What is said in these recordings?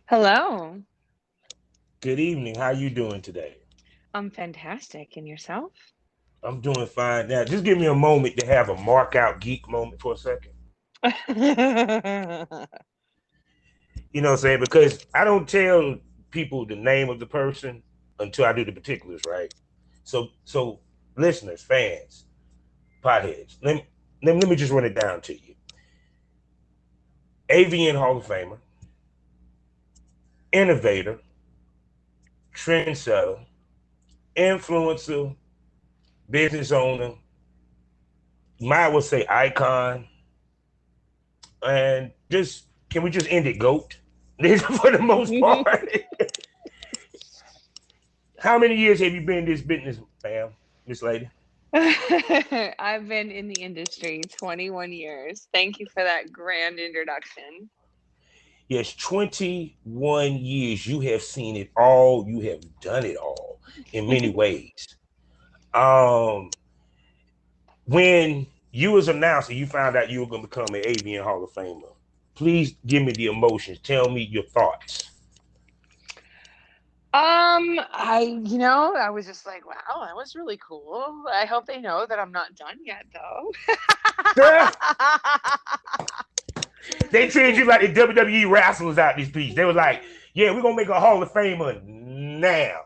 Hello. Good evening. How you doing today? I'm fantastic. And yourself? I'm doing fine. Now, just give me a moment to have a mark out geek moment for a second. You know what I'm saying? Because I don't tell people the name of the person until I do the particulars, right? So listeners, fans, potheads, let me just run it down to you. AVN Hall of Famer, innovator, trendsetter, influencer, business owner, might would say icon, and just can we just end it, goat? For the most part. How many years have you been in this business, ma'am, Miss Lady? I've been in the industry 21 years. Thank you for that grand introduction. Yes, 21 years. You have seen it all. You have done it all in many ways. Um, when you was announced and you found out you were going to become an AVN Hall of Famer, please give me the emotions. Tell me your thoughts. I was just like, wow, that was really cool. I hope they know that I'm not done yet, though. They treated you like the WWE wrestlers out this piece. They was like, yeah, we're going to make a Hall of Famer now.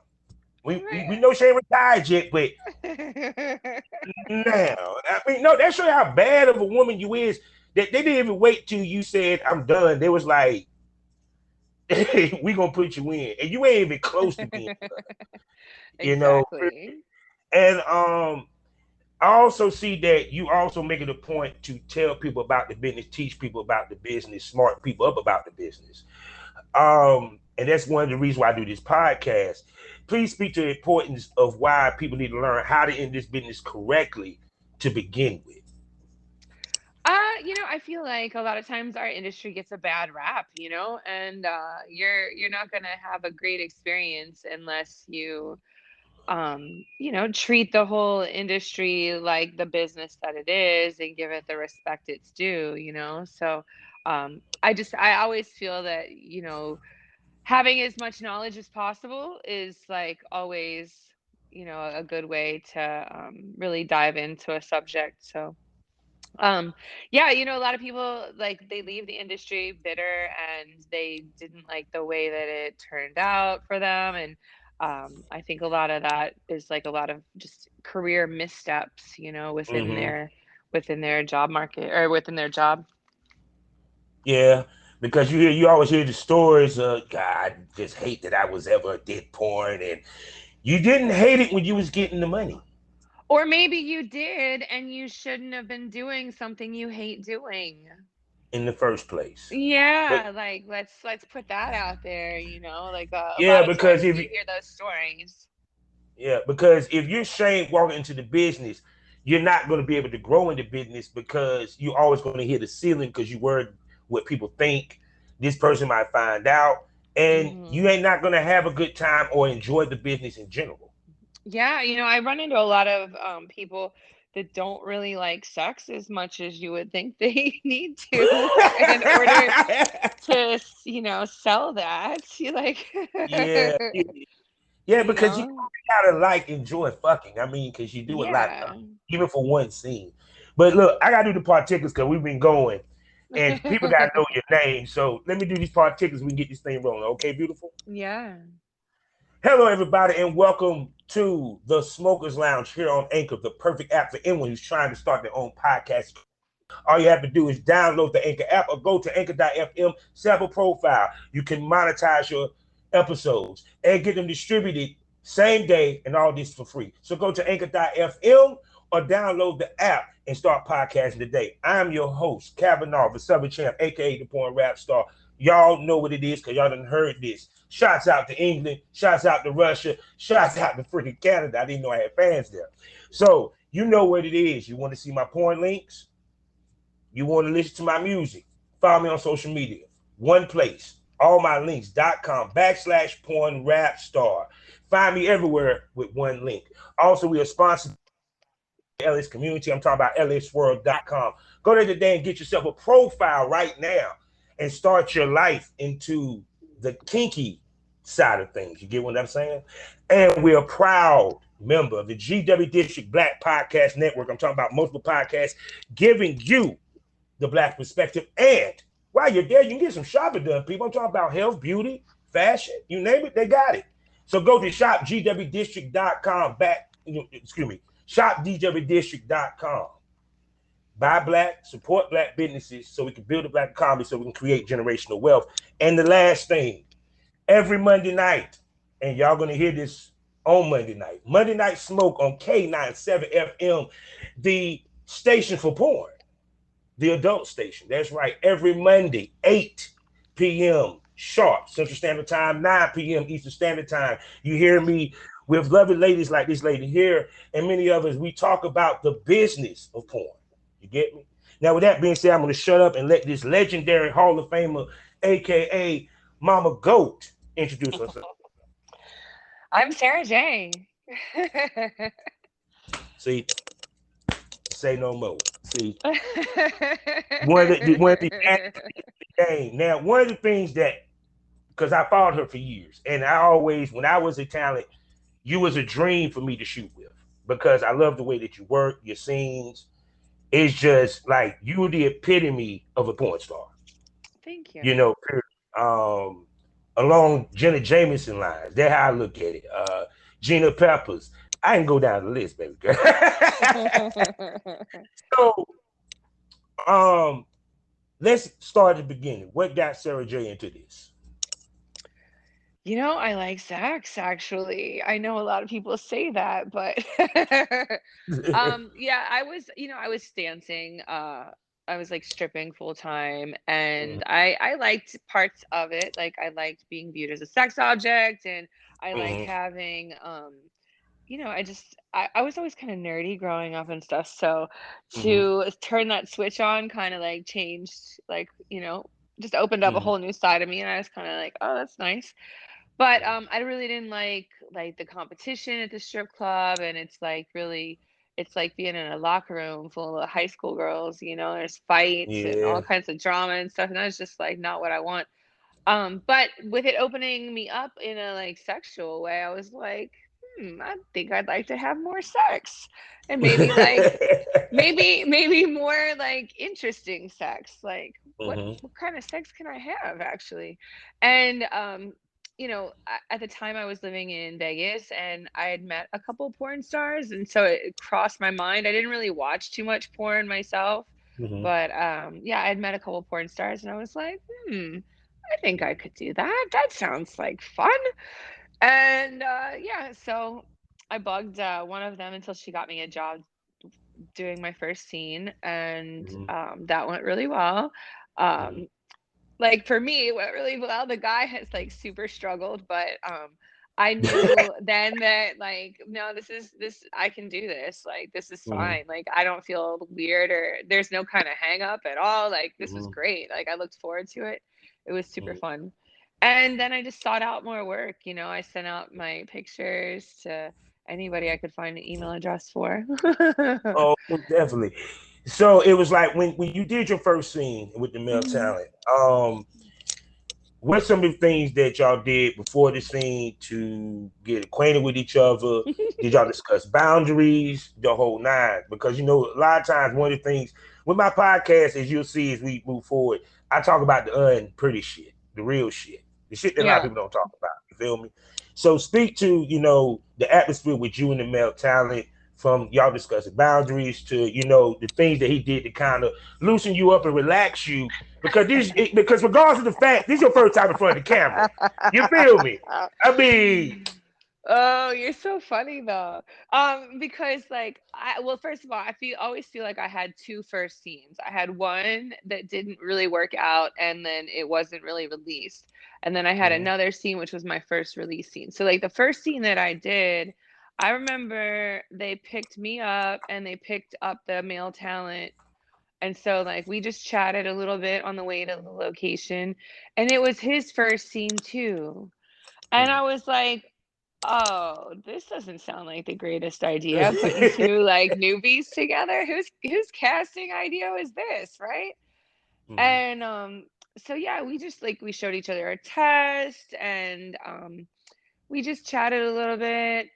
We know she ain't retired yet, but now, I mean, no, that show you how bad of a woman you is. That they didn't even wait till you said I'm done. They was like, hey, we gonna put you in, and you ain't even close to being done. You know, Exactly. and I also see that you also making a point to tell people about the business, teach people about the business, smart people up about the business. And that's one of the reasons why I do this podcast. Please speak to the importance of why people need to learn how to end this business correctly to begin with. I feel like a lot of times our industry gets a bad rap, and you're not gonna have a great experience unless you treat the whole industry like the business that it is and give it the respect it's due, So I always feel that, having as much knowledge as possible is like always, a good way to really dive into a subject. So yeah, a lot of people like they leave the industry bitter and they didn't like the way that it turned out for them. And I think a lot of that is like a lot of just career missteps, Mm-hmm. within their job market or within their job. Yeah, because you always hear the stories of God just hate that I was ever did porn, and you didn't hate it when you was getting the money Or maybe you did and you shouldn't have been doing something you hate doing. in the first place. But Yeah, like let's put that out there, like a yeah, lot of because times if you hear those stories. because if you're ashamed walking into the business, you're not going to be able to grow in the business because you're always going to hit the ceiling because you worried what people think. This person might find out, and you Mhm. ain't not going to have a good time or enjoy the business in general. Yeah, I run into a lot of people that don't really like sex as much as you would think they need to in order to, sell that. You like, Yeah, yeah, you because you know? gotta like enjoy fucking. I mean, because you do a lot, Yeah. even for one scene. But look, I gotta do the particulars because we've been going, and people gotta know your name. So let me do these particulars. We can get this thing rolling. Okay, beautiful. Yeah. Hello, everybody, and welcome to the Smokers Lounge here on Anchor, the perfect app for anyone who's trying to start their own podcast. All you have to do is download the Anchor app or go to anchor.fm, set up a profile. You can monetize your episodes and get them distributed same day and all this for free. So go to anchor.fm or download the app and start podcasting today. I'm your host, Kavanaugh, the Southern Champ, aka the Porn Rap Star. Y'all know what it is because y'all done heard this. Shouts out to England, shouts out to Russia, shouts out to freaking Canada. I didn't know I had fans there. So you know what it is. You want to see my porn links? You want to listen to my music? Follow me on social media. One place. All my links.com/porn rap star. Find me everywhere with one link. Also, we are sponsored by LS Community. I'm talking about lsworld.com. Go there today and get yourself a profile right now and start your life into the kinky side of things. You get what I'm saying? And we're a proud member of the GW District Black Podcast Network. I'm talking about multiple podcasts giving you the Black perspective. And while you're there, you can get some shopping done, people. I'm talking about health, beauty, fashion, you name it, they got it. So go to shopgwdistrict.com excuse me, shopdwdistrict.com. Buy black, support black businesses so we can build a black economy, so we can create generational wealth. And the last thing, every Monday night, and y'all gonna hear this on Monday Night Smoke on K97 FM, the station for porn, the adult station. That's right, every Monday, 8 p.m. sharp, Central Standard Time, 9 p.m. Eastern Standard Time. You hear me with lovely ladies like this lady here and many others. We talk about the business of porn. You get me? Now, with that being said, I'm going to shut up and let this legendary Hall of Famer, aka Mama G.O.A.T, introduce herself. I'm Sara Jay. See, say no more. See, one of the game. Now, one of the things that, because I followed her for years, and I always, when I was a talent, you was a dream for me to shoot with, because I love the way that you work, your scenes. It's just like you were the epitome of a porn star. Thank you. You know, along Jenna Jameson lines. That's how I look at it. Gina Peppers. I can go down the list, baby girl. So, let's start at the beginning. What got Sara Jay into this? I like sex, actually. I know a lot of people say that, but yeah, I was dancing. I was like stripping full time, and I liked parts of it. Like I liked being viewed as a sex object, and I liked having I was always kind of nerdy growing up and stuff. So to turn that switch on kind of like changed, like, just opened up a whole new side of me, and I was kind of like, oh, that's nice. But I really didn't like the competition at the strip club, and it's like being in a locker room full of high school girls, there's fights and all Yeah. kinds of drama and stuff, and that's just like not what I want. But with it opening me up in a like sexual way, I was like, I think I'd like to have more sex. And maybe maybe more like interesting sex. Like what kind of sex can I have actually? And at the time I was living in Vegas, and I had met a couple porn stars, and so it crossed my mind. I didn't really watch too much porn myself, but yeah, I had met a couple porn stars, and I was like, I think I could do that. That sounds like fun. And yeah, so I bugged one of them until she got me a job doing my first scene, and that went really well. Um, like for me, it went really well. The guy has like super struggled, but I knew then that like, no, this I can do this. Like this is fine. Like I don't feel weird, or there's no kind of hang up at all. Like this was great. Like I looked forward to it. It was super fun. And then I just sought out more work. I sent out my pictures to anybody I could find an email address for. Oh, definitely. So it was like when you did your first scene with the male Mhm. talent, what's some of the things that y'all did before the scene to get acquainted with each other? Did y'all discuss boundaries, the whole nine? Because a lot of times one of the things with my podcast, as you'll see as we move forward, I talk about the unpretty shit, the real shit, the shit that a lot of Yeah. people don't talk about. You feel me? So speak to the atmosphere with you and the male talent, from y'all discussing boundaries to the things that he did to kind of loosen you up and relax you, because regardless of the fact, this is your first time in front of the camera. You feel me? I mean, Oh, you're so funny though. Because like well, first of all, always feel like I had two first scenes. I had one that didn't really work out, and then it wasn't really released. And then I had another scene which was my first release scene. So like the first scene that I did, I remember they picked me up and they picked up the male talent. And so like we just chatted a little bit on the way to the location, and it was his first scene too. And I was like, oh, this doesn't sound like the greatest idea, putting two like newbies together. Whose casting idea is this, right? And so yeah, we just like we showed each other our test, and we just chatted a little bit,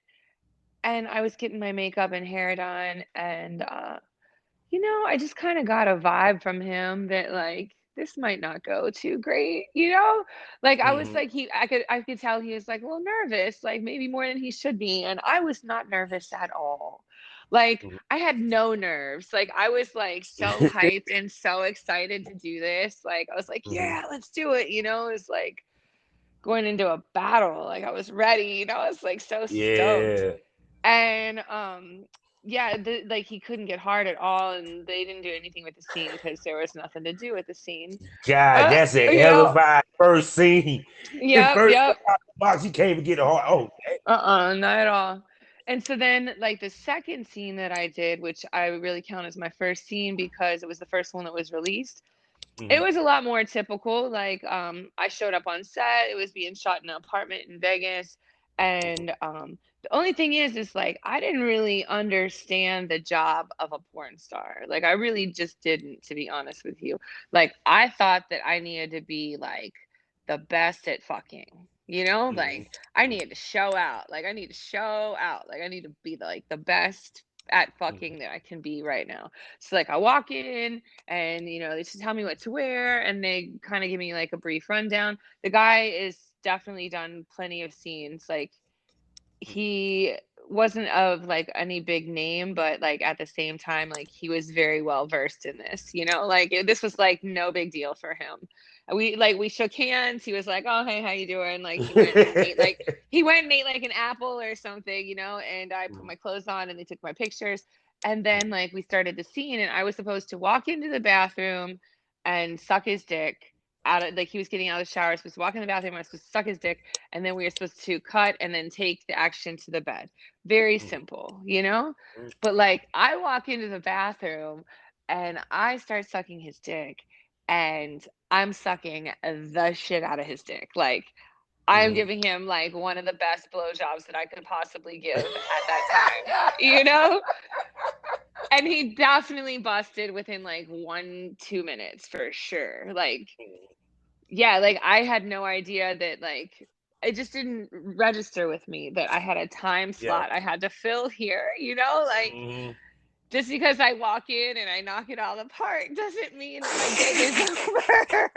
and I was getting my makeup and hair done, and I just kind of got a vibe from him that like this might not go too great, you know? Like I was Mm-hmm. like I could tell he was like a little nervous, like maybe more than he should be, and I was not nervous at all. Like I had no nerves. Like I was like so hyped and so excited to do this. Like I was like, Mm-hmm. yeah, let's do it, It's like going into a battle. Like I was ready, I was like so stoked. Yeah. And yeah, like he couldn't get hard at all, and they didn't do anything with the scene because there was nothing to do with the scene. God, that's a You know, hellified first scene. yep, First yep. box, you can't even get a hard. Oh, Not at all. And so then, like the second scene that I did, which I really count as my first scene because it was the first one that was released. It mm-hmm. was a lot more typical. Like, I showed up on set. It was being shot in an apartment in Vegas, and the only thing is like I didn't really understand the job of a porn star. Like, I really just didn't, to be honest with you. Like, I thought that I needed to be like the best at fucking. Mm-hmm. Like I needed to show out. Like I need to show out. Like I need to be like the best at Mm-hmm. fucking that I can be right now. So like I walk in, and they just tell me what to wear, and they kind of give me like a brief rundown. The guy is definitely done plenty of scenes. Like he wasn't of like any big name, but like at the same time, like he was very well versed in this, like this was like no big deal for him. We shook hands. He was like, oh hey, how you doing? Like he went and ate like an apple or something, and I put my clothes on, and they took my pictures. And then like we started the scene, and I was supposed to walk into the bathroom and suck his dick out of, like, he was getting out of the shower. I was supposed to walk in the bathroom. I was supposed to suck his dick, and then we were supposed to cut and then take the action to the bed. Very simple, But like I walk into the bathroom and I start sucking his dick, and I'm sucking the shit out of his dick. Like I'm Mm-hmm. giving him like one of the best blowjobs that I could possibly give at that time. And he definitely busted within like 1-2 minutes for sure. Like, yeah, like I had no idea that like it just didn't register with me that I had a time Yeah. slot I had to fill here, like Mm-hmm. just because I walk in and I knock it out of the park doesn't mean that my day is over.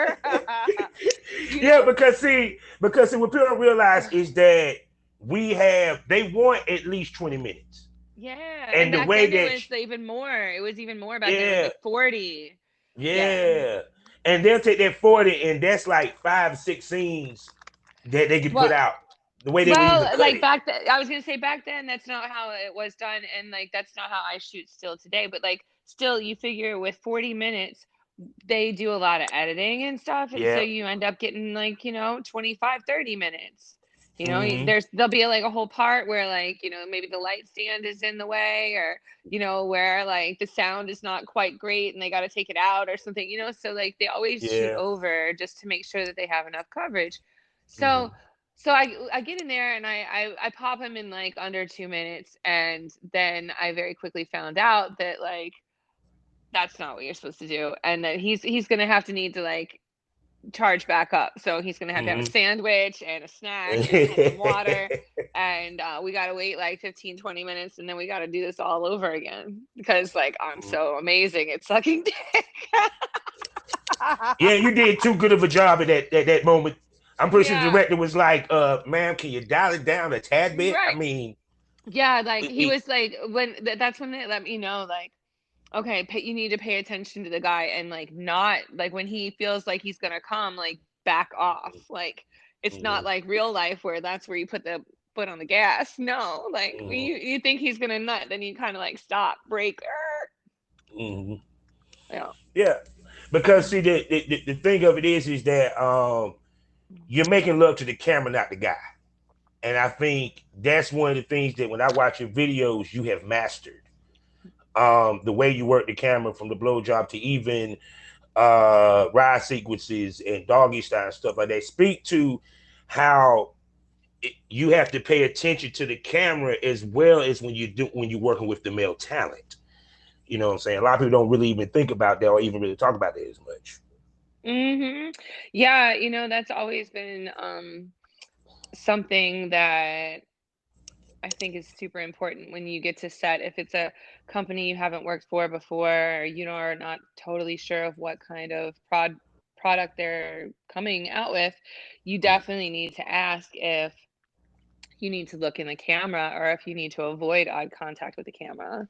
you Yeah, know? because see, what people don't realize is that they want at least 20 minutes. Yeah, and And the back way then it that was even more. It was even more back then. It was yeah, like 40. Yeah. yeah. And they'll take that 40 and that's like 5 or 6 scenes that they can put Well, out. The way they would even Well, cut like it. I was gonna say back then, that's not how it was done, and like that's not how I shoot still today. But like still, you figure with 40 minutes, they do a lot of editing and stuff, and so Yeah. you end up getting like 25, 30 minutes. Mm-hmm. There'll be like a whole part where like maybe the light stand is in the way, or where like the sound is not quite great and they got to take it out or something. So like they always shoot Yeah. over just to make sure that they have enough coverage. Mm-hmm. So I get in there and I pop him in like under 2 minutes, and then I very quickly found out that like that's not what you're supposed to do, and that he's gonna have to need to like charge back up. So he's gonna have a Mm-hmm. sandwich and a snack and some water, and we gotta wait like 15-20 minutes, and then we gotta do this all over again because like I'm so amazing at sucking dick. Yeah, you did too good of a job at that moment. I'm pretty sure the Yeah, director was like, ma'am, can you dial it down a tad bit? I right. mean, Yeah, like he it, was like that's when they let me know like, okay, you need to pay attention to the guy, and like not like when he feels like he's gonna come, like back off. Like it's not mm-hmm. like real life where that's where you put the foot on the gas. No, like when Mm-hmm. you think he's gonna nut, then you kind of like stop, break. Mm-hmm. Yeah. Yeah, because see, the thing of it is that you're making love to the camera, not the guy. And I think that's one of the things that when I watch your videos, you have mastered. The way you work the camera from the blowjob to even ride sequences and doggy style and stuff like that. Speak to how you have to pay attention to the camera as well as when you're working with the male talent. You know what I'm saying? A lot of people don't really even think about that or even really talk about that as much. Mhm. Yeah, that's always been something that I think is super important when you get to set. If it's a company you haven't worked for before, or are not totally sure of what kind of product they're coming out with, you definitely need to ask if you need to look in the camera or if you need to avoid eye contact with the camera.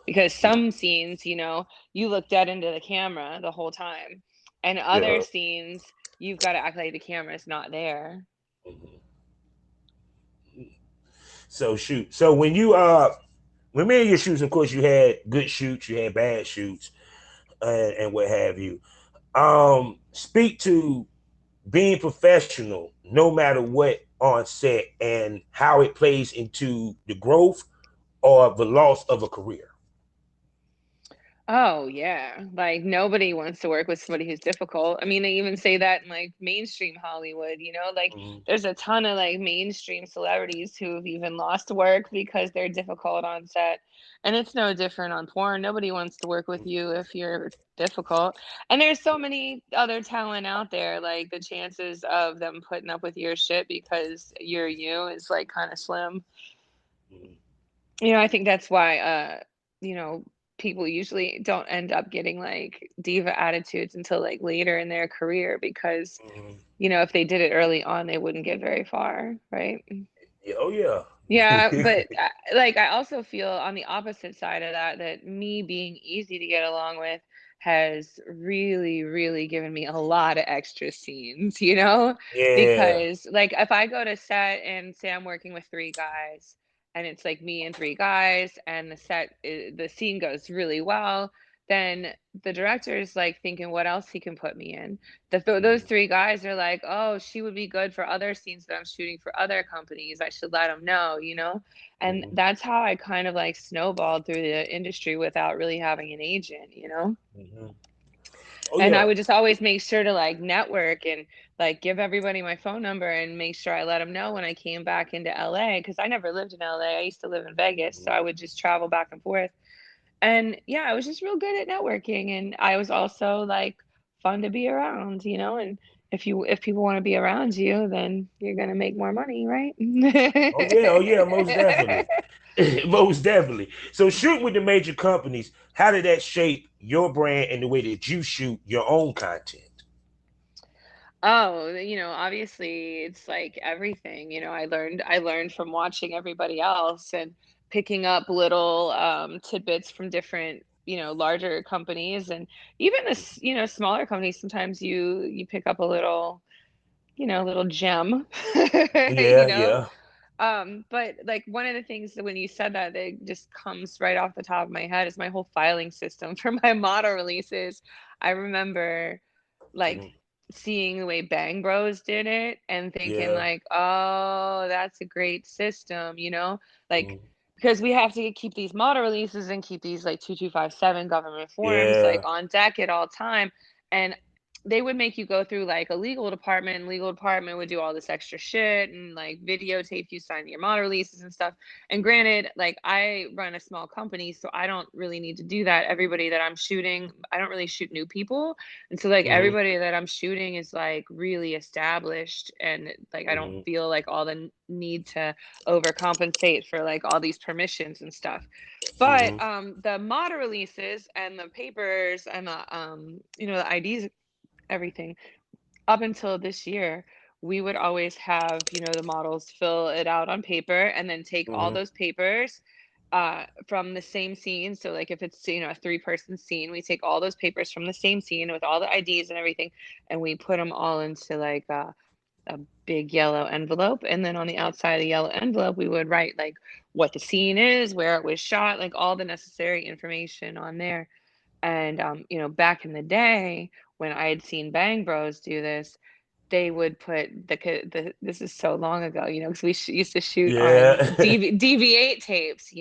Because some scenes, you look dead into the camera the whole time. And other Yeah. scenes, you've got to act like the camera's not there. Mhm. So shoot. So when me and your shoots, of course, you had good shoots, you had bad shoots, and what have you. Speak to being professional, no matter what, on set, and how it plays into the growth or the loss of a career. Oh, yeah. Like, nobody wants to work with somebody who's difficult. I mean, they even say that in, like, mainstream Hollywood, Like, Mm-hmm. there's a ton of, like, mainstream celebrities who've even lost work because they're difficult on set. And it's no different on porn. Nobody wants to work with you if you're difficult. And there's so many other talent out there, like, the chances of them putting up with your shit because you're you is, like, kinda slim. Mm-hmm. I think that's why, you know, people usually don't end up getting like diva attitudes until like later in their career because, Mm-hmm. if they did it early on, they wouldn't get very far, right? Yeah, oh yeah. Yeah, but like I also feel on the opposite side of that, that me being easy to get along with has really, really given me a lot of extra scenes, Yeah. Because like if I go to set and say I'm working with three guys and it's like me and three guys and the scene goes really well, then the director is like thinking what else he can put me in. Those Mm-hmm. three guys are like, "Oh, she would be good for other scenes that I'm shooting for other companies. I should let them know." And Mm-hmm. that's how I kind of like snowballed through the industry without really having an agent. Mm-hmm. Oh And I yeah. would just always make sure to like network and like give everybody my phone number and make sure I let them know when I came back into LA because I never lived in LA. I used to live in Vegas, so Mm-hmm. I would just travel back and forth. And yeah, I was just real good at networking and I was also like fun to be around. And if people want to be around you, then you're gonna make more money, right? Oh yeah, most definitely. Most definitely. So shoot with the major companies, how did that shape your brand and the way that you shoot your own content? Oh, obviously it's like everything, I learned from watching everybody else and picking up little tidbits from different, larger companies and even this, smaller companies. Sometimes you pick up a little gem, you Yeah, know. yeah. But like one of the things that when you said that just comes right off the top of my head is my whole filing system for my model releases. I remember like Mm-hmm. seeing the way Bang Bros did it and thinking Yeah. like, oh, that's a great system. Like Mm-hmm. because we have to keep these model releases and keep these like 2257 government forms like Yeah. on deck at all time. And they would make you go through like a legal department and legal department would do all this extra shit and like videotape you sign your model releases and stuff. And granted, like I run a small company, so I don't really need to do that. Everybody that I'm shooting, I don't really shoot new people. And so like Mm-hmm. everybody that I'm shooting is like really established and like I don't Mm-hmm. feel like all the need to overcompensate for like all these permissions and stuff. But Mm-hmm. the model releases and the papers and the IDs, everything up until this year, we would always have, the models fill it out on paper and then take all Mm-hmm. those papers from the same scene. So like if it's, a three-person scene, we take all those papers from the same scene with all the IDs and everything, and we put them all into like a big yellow envelope. And then on the outside of the yellow envelope, we would write like what the scene is, where it was shot, like all the necessary information on there. And back in the day when I had seen Bang Bros do this, they would put this is so long ago, because we used to shoot on Yeah. DV8 tapes.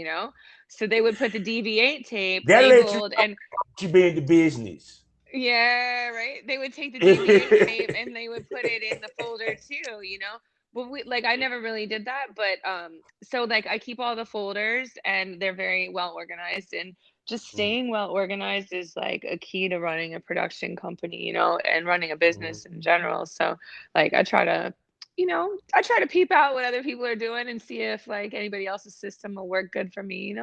So they would put the DV8 tape That let you labeled know and you be in the business. yeah, right. They would take the DV8 tape and they would put it in the folder too. But like I never really did that, but so like I keep all the folders and they're very well organized and just Mhm. staying well organized is like a key to running a production company, and running a Mhm. business in general. So like I try to peep out what other people are doing and see if like anybody else's system will work good for me.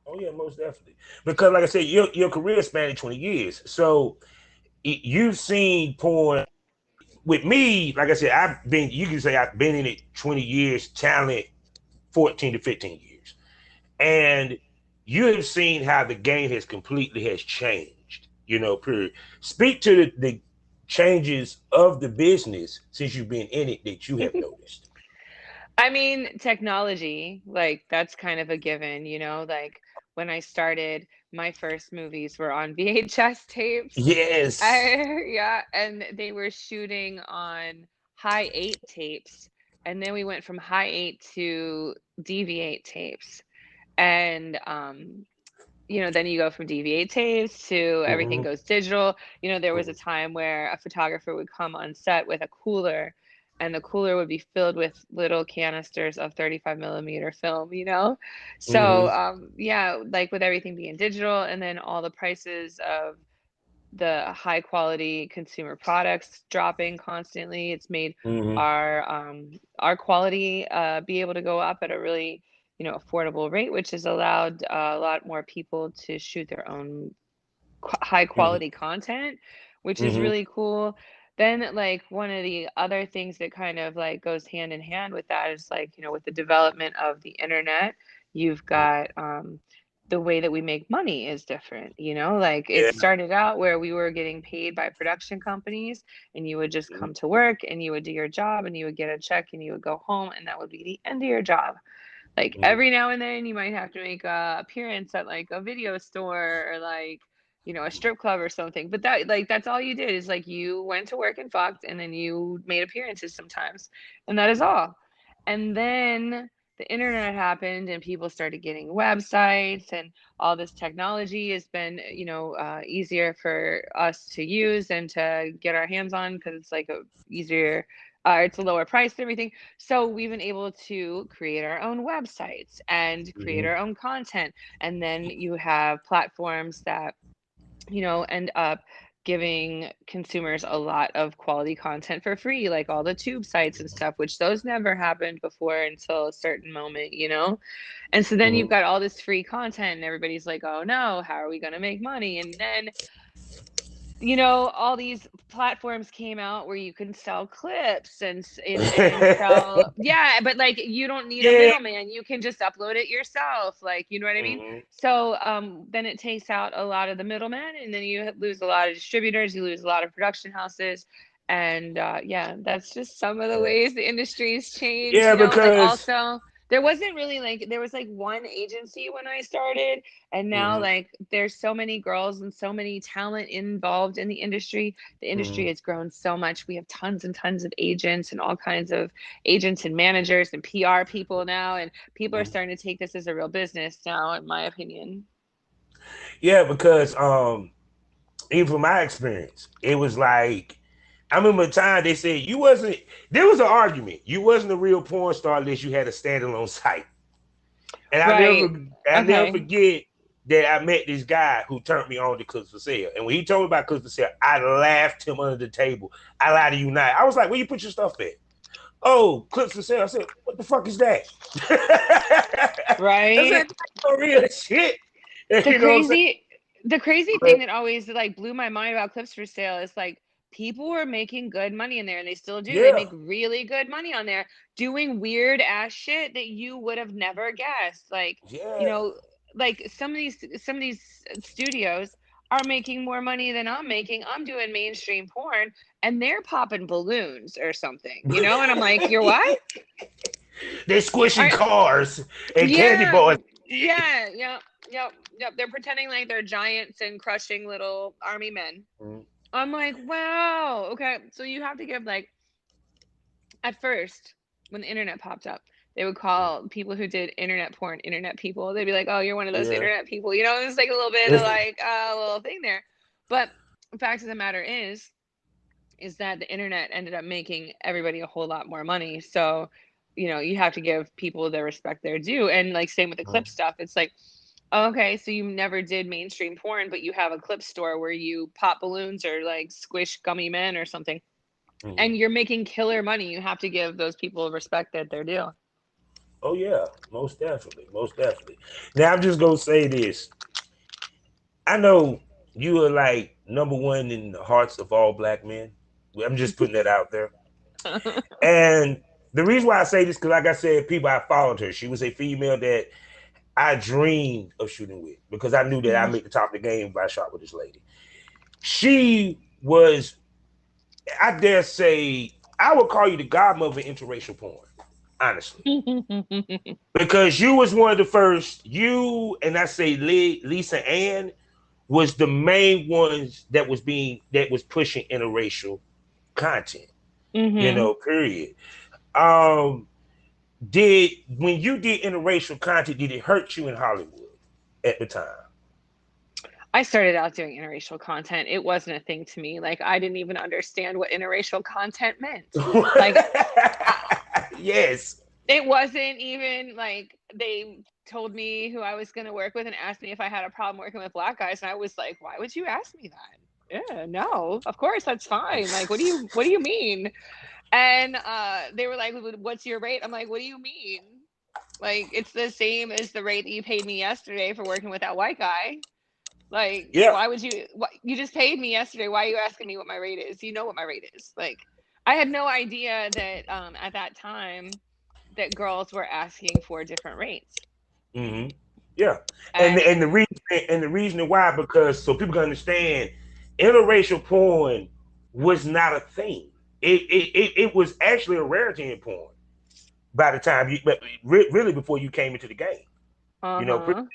Oh yeah, most definitely. Because like I said, your career spanned 20 years. So you've seen porn with me, like I said, you can say I've been in it 20 years, talent 14 to 15 years. And you have seen how the game has changed, period. Speak to the changes of the business since you've been in it that you have noticed. I mean, technology, like that's kind of a given, like when I started, my first movies were on VHS tapes. Yes. Yeah, and they were shooting on high 8 tapes, and then we went from high 8 to DV8 tapes. And then you go from DV8 tapes to everything Mm-hmm. goes digital. There was a time where a photographer would come on set with a cooler, and the cooler would be filled with little canisters of 35 millimeter film. So, Mm-hmm. yeah, like with everything being digital, and then all the prices of the high quality consumer products dropping constantly. It's made Mm-hmm. our quality be able to go up at a really affordable rate, which has allowed a lot more people to shoot their own high Mm-hmm. quality content, which is Mm-hmm. really cool. Then like one of the other things that kind of like goes hand in hand with that is like, with the development of the internet, you've got the way that we make money is different, like it Yeah. started out where we were getting paid by production companies, and you would just come to work and you would do your job and you would get a check and you would go home, and that would be the end of your job. Like Mm-hmm. every now and then you might have to make a appearance at like a video store or like, a strip club or something. But that's all you did is like you went to work and fucked, and then you made appearances sometimes. And that is all. And then the internet happened and people started getting websites, and all this technology has been, easier for us to use and to get our hands on because it's like a easier, it's a lower price and everything. So we've been able to create our own websites and create Mm-hmm. our own content. And then you have platforms that, end up giving consumers a lot of quality content for free, like all the tube sites and stuff, which those never happened before until a certain moment. And so then you've Mm-hmm. got all this free content, and everybody's like, oh no, how are we going to make money? And then all these platforms came out where you can sell clips and sell, yeah, but like you don't need a Yeah. middleman. You can just upload it yourself. Like, you know what I mean? Mm-hmm. So then it takes out a lot of the middlemen, and then you lose a lot of distributors, you lose a lot of production houses. And yeah, that's just some of the Yeah. ways the industry's changed, Yeah, like because also there wasn't really like there was like one agency when I started, and now mm-hmm. like there's so many girls and so many talent involved in the industry. The industry Mm-hmm. has grown so much. We have tons and tons of agents and all kinds of agents and managers and PR people now, and people are starting to take this as a real business now, in my opinion. Yeah, because even from my experience, it was like I remember a time they said you wasn't. There was an argument. You wasn't a real porn star unless you had a standalone site. And Right. I never Okay. forget that I met this guy who turned me on to Cooks for Sale. And when he told me about Cooks for Sale, I laughed him under the table. I lied to you not. I was like, where you put your stuff at? Oh, Cooks for Sale. I said, what the fuck is that? I said, Right. that's no real shit. The You know what I'm saying? crazy the crazy thing that always like blew my mind about clips for sale is like people were making good money in there, and they still do. They Yeah, make really good money on there doing weird ass shit that you would have never guessed. Like, you yeah. know, like some of these studios are making more money than I'm making. I'm doing mainstream porn and they're popping balloons or something, and I'm like, "You're what?" They're squishing Are cars and candy Yeah, bars. yeah, yep, yep, yep. They're pretending like they're giants and crushing little army men. Mhm. I'm like, wow, okay. So you have to give like at first when the internet popped up, they would call people who did internet porn internet people. They'd be like, "Oh, you're one of those Yeah. internet people." It's like a little bit of like a little thing there. But the fact of the matter is that the internet ended up making everybody a whole lot more money. So, you have to give people the respect they're due. And like same with the clip stuff. It's like Okay, so you never did mainstream porn, but you have a clip store where you pop balloons or like squish gummy men or something, Mhm. and you're making killer money. You have to give those people respect that they're due. Oh yeah, most definitely, most definitely. Now I'm just gonna say this. I know you are like number one in the hearts of all black men. I'm just putting that out there. And the reason why I say this, because like I said, people I followed her. She was a female that I dreamed of shooting with because I knew that I Mhm. made the top of the game if I shot with this lady. She was, I dare say, I would call you the godmother of interracial porn, honestly. Because you was one of the first, you and I say Lisa Ann was the main ones that was pushing interracial content, Mhm. period. Um, did when you did interracial content, did it hurt you in Hollywood at the time? I started out doing interracial content. It wasn't a thing to me. Like I didn't even understand what interracial content meant. Like Yes. it wasn't even like they told me who I was going to work with and asked me if I had a problem working with black guys, and I was like, "Why would you ask me that?" Yeah, no, of course that's fine. Like, what do you mean? And they were like, "What's your rate?" I'm like, "What do you mean? Like, it's the same as the rate that you paid me yesterday for working with that white guy. Like, Yeah. why would you? You just paid me yesterday. Why are you asking me what my rate is? You know what my rate is. Like, I had no idea that at that time that girls were asking for different rates. hmm Yeah. And And and the reason why, because so people can understand, interracial porn was not a thing. It was actually a rarity in porn by the time you, but really before you came into the game. You know, uh-huh.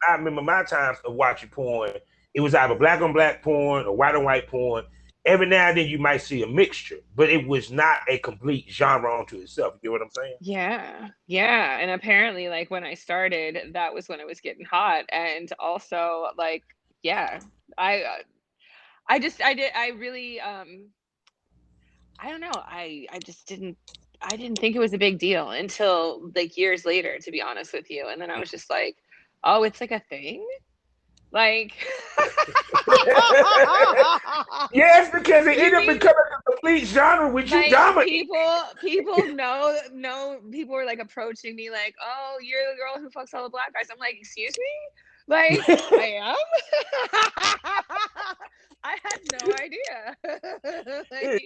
I remember my times of watching porn. It was either black on black porn or white on white porn. Every now and then you might see a mixture, but it was not a complete genre unto itself. You get what I'm saying? Yeah. Yeah. And apparently, like when I started, that was when it was getting hot. And also, like, yeah, I I really I don't know. I just I didn't think it was a big deal until like years later, to be honest with you. And then I was just like, oh, it's like a thing? Like Yes, because it you ended up mean becoming a complete genre which you like dominate. people know people were like approaching me like, oh, you're the girl who fucks all the black guys. I'm like, excuse me? Like, I am? I had no idea. Like,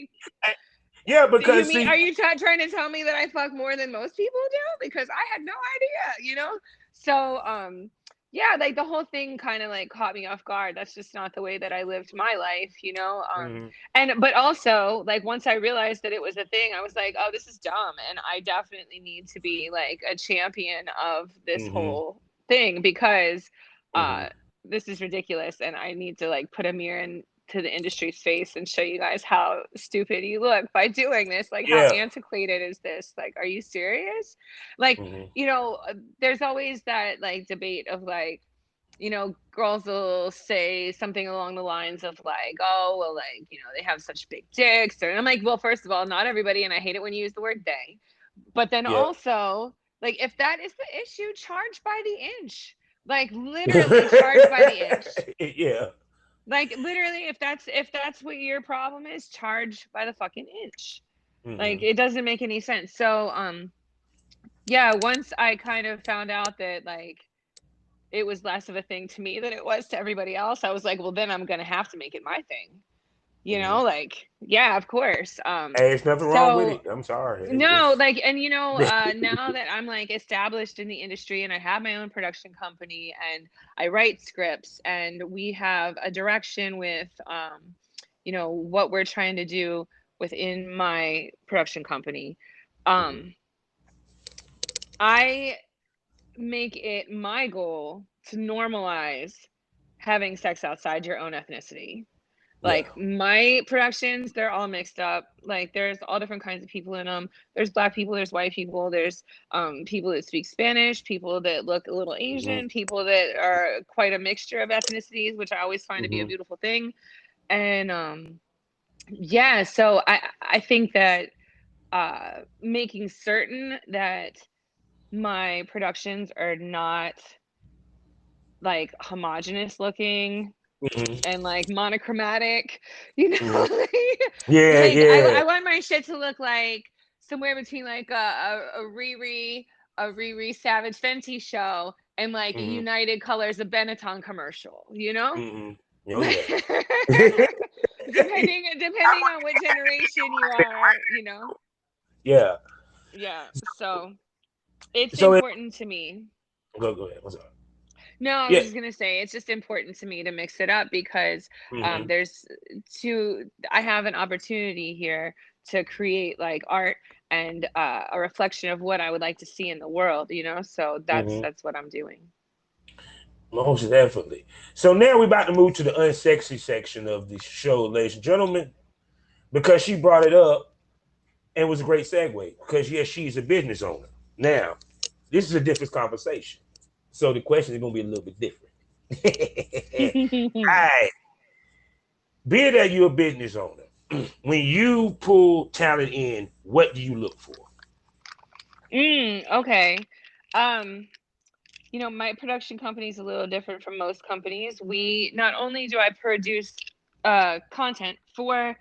Yeah, do you because mean see, are you trying to tell me that I fuck more than most people do? Because I had no idea, you know? So, yeah, like the whole thing kind of like caught me off guard. That's just not the way that I lived my life, you know? Mhm, And but also like once I realized that it was a thing, I was like, oh, this is dumb. And I definitely need to be like a champion of this mhm, whole thing because mhm. uh this is ridiculous and I need to like put a mirror in to the industry's face and show you guys how stupid you look by doing this. Like, how Yeah. antiquated is this? Like, are you serious? Like, Mhm. there's always that like debate of like, girls will say something along the lines of like, oh, well, like, they have such big dicks. And I'm like, well, first of all, not everybody, and I hate it when you use the word they. But then Yeah. also, like, if that is the issue, charge by the inch. Like, literally charge by the inch. Yeah. Like literally, if that's what your problem is, charge by the fucking inch. Like Mhm. it doesn't make any sense. So yeah, once I kind of found out that like it was less of a thing to me than it was to everybody else, I was like, well then I'm gonna have to make it my thing. Mhm. Like, yeah, of course. Hey, there's nothing wrong with So it. I'm sorry. no, It's like, and now that I'm like established in the industry and I have my own production company and I write scripts and we have a direction with, what we're trying to do within my production company, Mhm. um, I make it my goal to normalize having sex outside your own ethnicity. Yeah. Like my productions, they're all mixed up. Like there's all different kinds of people in them. There's black people, there's white people, there's people that speak Spanish, people that look a little Mhm. Asian, people that are quite a mixture of ethnicities, which I always find to be a Mhm. beautiful thing. And yeah, so I think that making certain that my productions are not like homogenous looking Mm-hmm. and like monochromatic, you Mm-hmm. know. Yeah, Like yeah. I want my shit to look like somewhere between like a Riri Savage Fenty show and like a Mm-hmm. United Colors of Benetton commercial, you know? Mm-hmm. Oh Like, yeah. depending on what generation you are, you know. Yeah. Yeah. So it's So important to me. go ahead. What's up? No, I was Yeah. just gonna say it's just important to me to mix it up because Mm-hmm. I have an opportunity here to create like art and a reflection of what I would like to see in the world, you know. So Mm-hmm. that's what I'm doing. Most definitely. So now we're about to move to the unsexy section of the show, ladies and gentlemen, because she brought it up and it was a great segue. Because yes, she's a business owner. Now, this is a different conversation. So the question is going to be a little bit different. All right. Being that you're a business owner, when you pull talent in, what do you look for? Okay. Um, my production company is a little different from most companies. We not only do I produce content for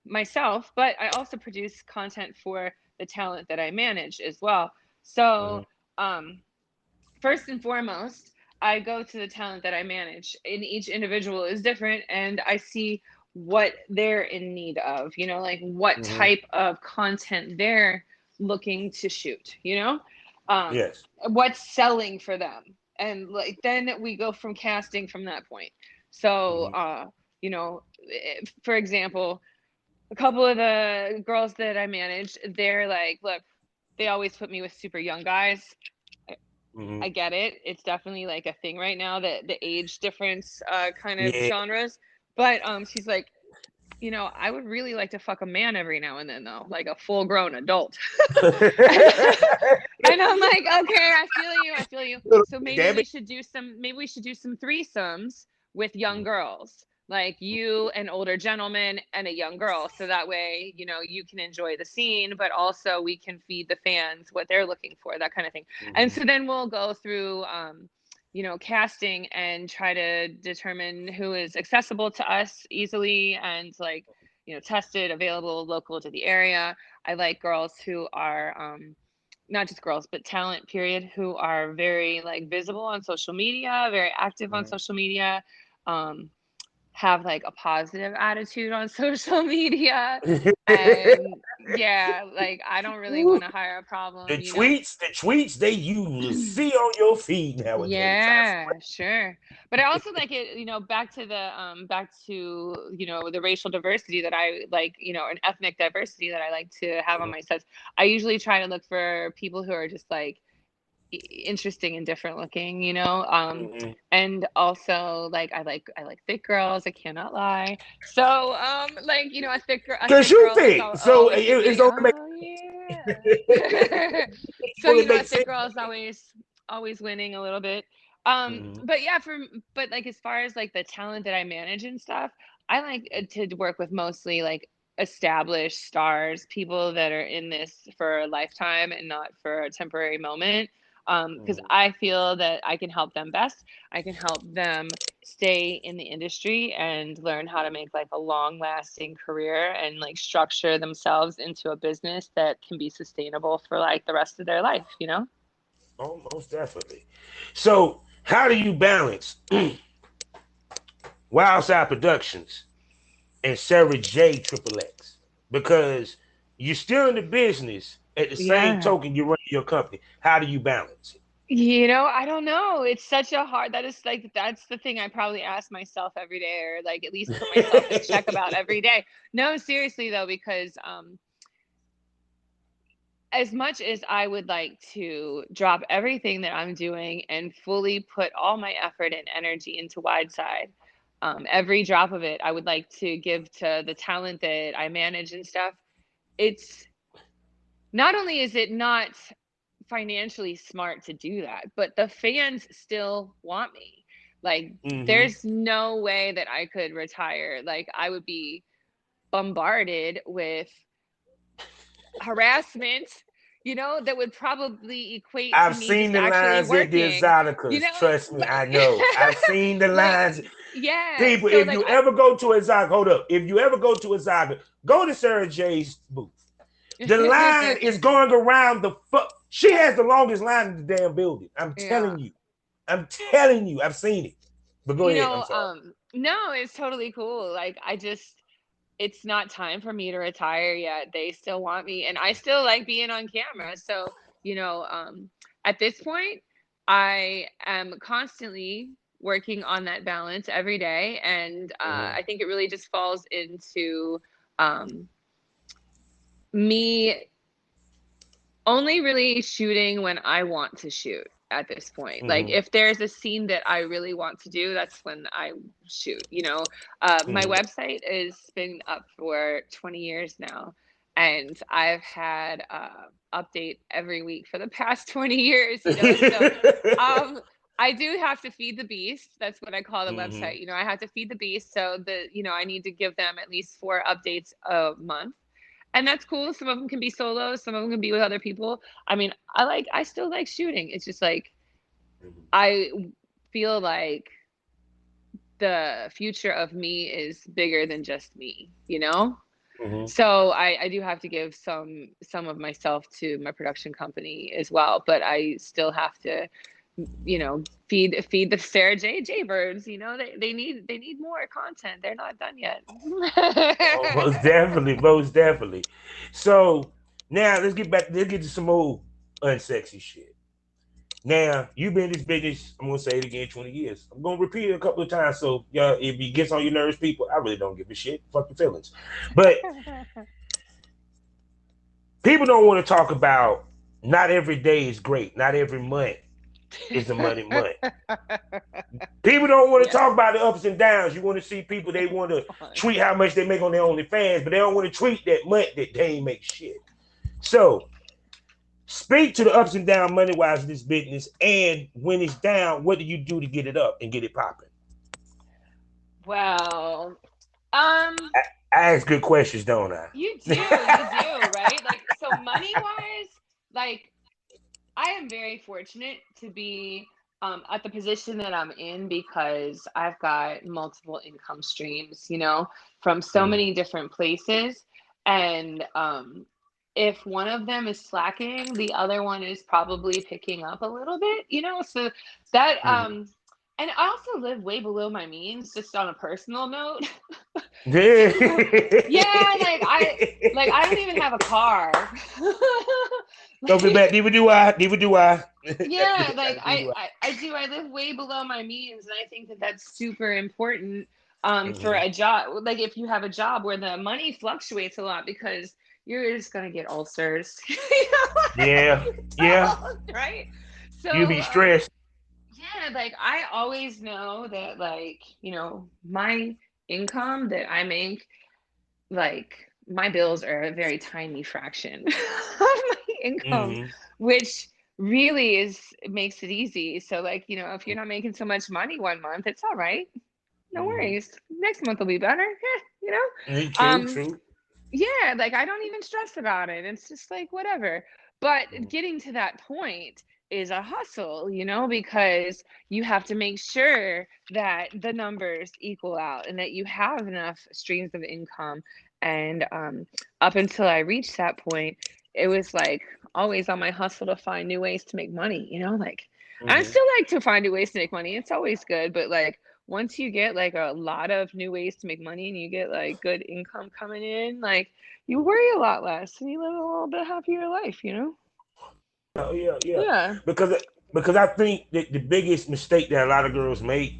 myself, but I also produce content for the talent that I manage as well. Mm-hmm. So, um, first and foremost, I go to the talent that I manage, and each individual is different, and I see what they're in need of, like what Mm-hmm. type of content they're looking to shoot, um, Yes. what's selling for them. And like then we go from casting from that point. So, Mm-hmm. for example, a couple of the girls that I manage, they're like, look, they always put me with super young guys. Mm-hmm. I get it. It's definitely like a thing right now that the age difference kind of Yeah. genres. But she's like, I would really like to fuck a man every now and then though, like a full grown adult. and, and I'm like, okay, I feel you. I feel you. So Damn it. maybe we should do some threesomes with young girls. Like you, an older gentleman, and a young girl. So that way, you can enjoy the scene, but also we can feed the fans what they're looking for, that kind of thing. And Mm-hmm. so then we'll go through casting and try to determine who is accessible to us easily and like, tested, available, local to the area. I like girls who are not just girls, but talent period, who are very like visible on social media, very active on social media, um, have like a positive attitude on social media. And yeah, like I don't really want to hire a The problem. tweets they you will see on your feed nowadays. I Yeah, sure. But I also like it, back to, the racial diversity that I like, and ethnic diversity that I like to have on swear. my sets. I usually try to look for people who are just like interesting and different looking, Mm-hmm. and also like I like thick girls, I cannot lie. So like, a Cause thick you girl is think so, always it's thinking, only make "Oh it yeah." So, a makes thick sense. girl is always winning a little bit. Mm-hmm. But yeah, but like as far as like the talent that I manage and stuff, I like to work with mostly like established stars, people that are in this for a lifetime and not for a temporary moment. Because Mm-hmm. I feel that I can help them best. I can help them stay in the industry and learn how to make like a long lasting career and like structure themselves into a business that can be sustainable for like the rest of their life. Oh, most definitely. So, how do you balance Wildside Productions and Sarah J Triple X? Because you're still in the business. At the same Yeah. token, you're running your company. How do you balance it? I don't know. It's such a hard, that is like, that's the thing I probably ask myself every day, or like at least put myself in check about every day. No, seriously though, because as much as I would like to drop everything that I'm doing and fully put all my effort and energy into Wideside, every drop of it, I would like to give to the talent that I manage and stuff. It's not only is it not financially smart to do that, but the fans still want me. Like, Mm-hmm. there's no way that I could retire. Like, I would be bombarded with harassment, that would probably equate to I've me seen just the actually lines at the working, exoticas. Trust me, I like, know. I've seen the like, lines. yeah. People, So if like you ever go to a Exotic, hold up. If you ever go to a Exotic, go to Sara Jay's booth. The line is going around the fuck. She has the longest line in the damn building. I'm yeah. telling you. I'm telling you. I've seen it. But go ahead. I'm sorry. No, it's totally cool. Like I just it's not time for me to retire yet. They still want me and I still like being on camera. So, at this point, I am constantly working on that balance every day. And Mm-hmm. I think it really just falls into um, me only really shooting when I want to shoot at this point. Like Mm-hmm. if there's a scene that I really want to do, that's when I shoot. My Mm-hmm. website has been up for 20 years now, and I've had update every week for the past 20 years. So um, I do have to feed the beast. That's what I call the Mm-hmm. website. I have to feed the beast, so I need to give them at least 4 updates a month, and that's cool. Some of them can be solo, some of them can be with other people. I mean, I still like shooting. It's just like I feel like the future of me is bigger than just me. Mm-hmm. So I do have to give some of myself to my production company as well, but I still have to feed the Sara Jay birds. They need more content. They're not done yet. Oh, most definitely, most definitely. So now let's get to some old unsexy shit. Now, you've been in this business, I'm gonna say it again, 20 years. I'm gonna repeat it a couple of times. So yeah, if it gets on your nerves, people, I really don't give a shit. Fuck your feelings. But people don't want to talk about not every day is great, not every month is a money month. People don't want to Yeah. talk about the ups and downs. You want to see people, they want to tweet how much they make on their OnlyFans, but they don't want to tweet that month that they ain't make shit. So speak to the ups and downs money wise of this business, and when it's down, what do you do to get it up and get it popping? Well, I ask good questions, don't I? you do, right? Like, so money wise, like, I am very fortunate to be at the position that I'm in because I've got multiple income streams, from so Mhm. many different places. And if one of them is slacking, the other one is probably picking up a little bit. So that, Mhm. and I also live way below my means, just on a personal note. Yeah. So, yeah, like I don't even have a car. Don't feel bad. Like, Neither do I. Neither do I. yeah, like Neither do I do. I live way below my means, and I think that that's super important I. for Mhm. a job. Like if you have a job where the money fluctuates a lot because you're just gonna get ulcers, Yeah. Yeah. right? You So be stressed. yeah, like I always know that my income that I make, like my bills are a very tiny fraction of my income, Mhm. which really makes it easy. So like, if you're not making so much money one month, it's all right. No Mhm. worries. Next month will be better. You know? True. Um, True. yeah, like I don't even stress about it. It's just like whatever. But Mhm. getting to that point is a hustle, because you have to make sure that the numbers equal out and that you have enough streams of income. And up until I reached that point, it was like always on my hustle to find new ways to make money, like, and I Mhm. still like to find new ways to make money. It's always good, but like once you get like a lot of new ways to make money and you get like good income coming in, like you worry a lot less and you live a little bit happier life. Oh yeah, yeah. Yeah. Because because I think that the biggest mistake that a lot of girls make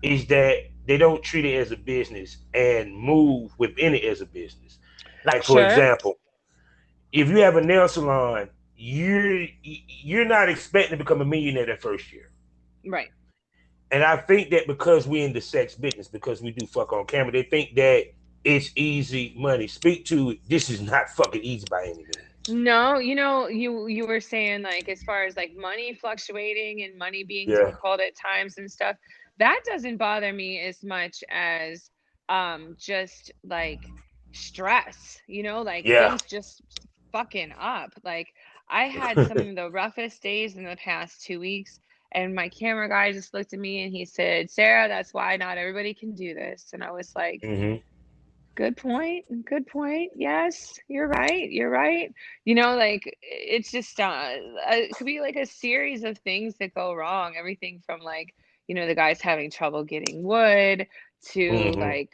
is that they don't treat it as a business and move within it as a business. Like for Sure. example, if you have a nail salon, you're not expecting to become a millionaire that first year. Right. And I think that because we're in the sex business, because we do fuck on camera, they think that it's easy money. Speak to it. This is not fucking easy by any means. No, you were saying like as far as like money fluctuating and money being Yeah. difficult at times and stuff, that doesn't bother me as much as just like stress, like Yeah. things just fucking up. Like, I had some of the roughest days in the past 2 weeks. And my camera guy just looked at me and he said, Sarah, that's why not everybody can do this. And I was like, Mm-hmm. good point. Good point. Yes, you're right. You're right. You know, like it's just it could be like a series of things that go wrong. Everything from like, the guys having trouble getting wood to Mm-hmm. like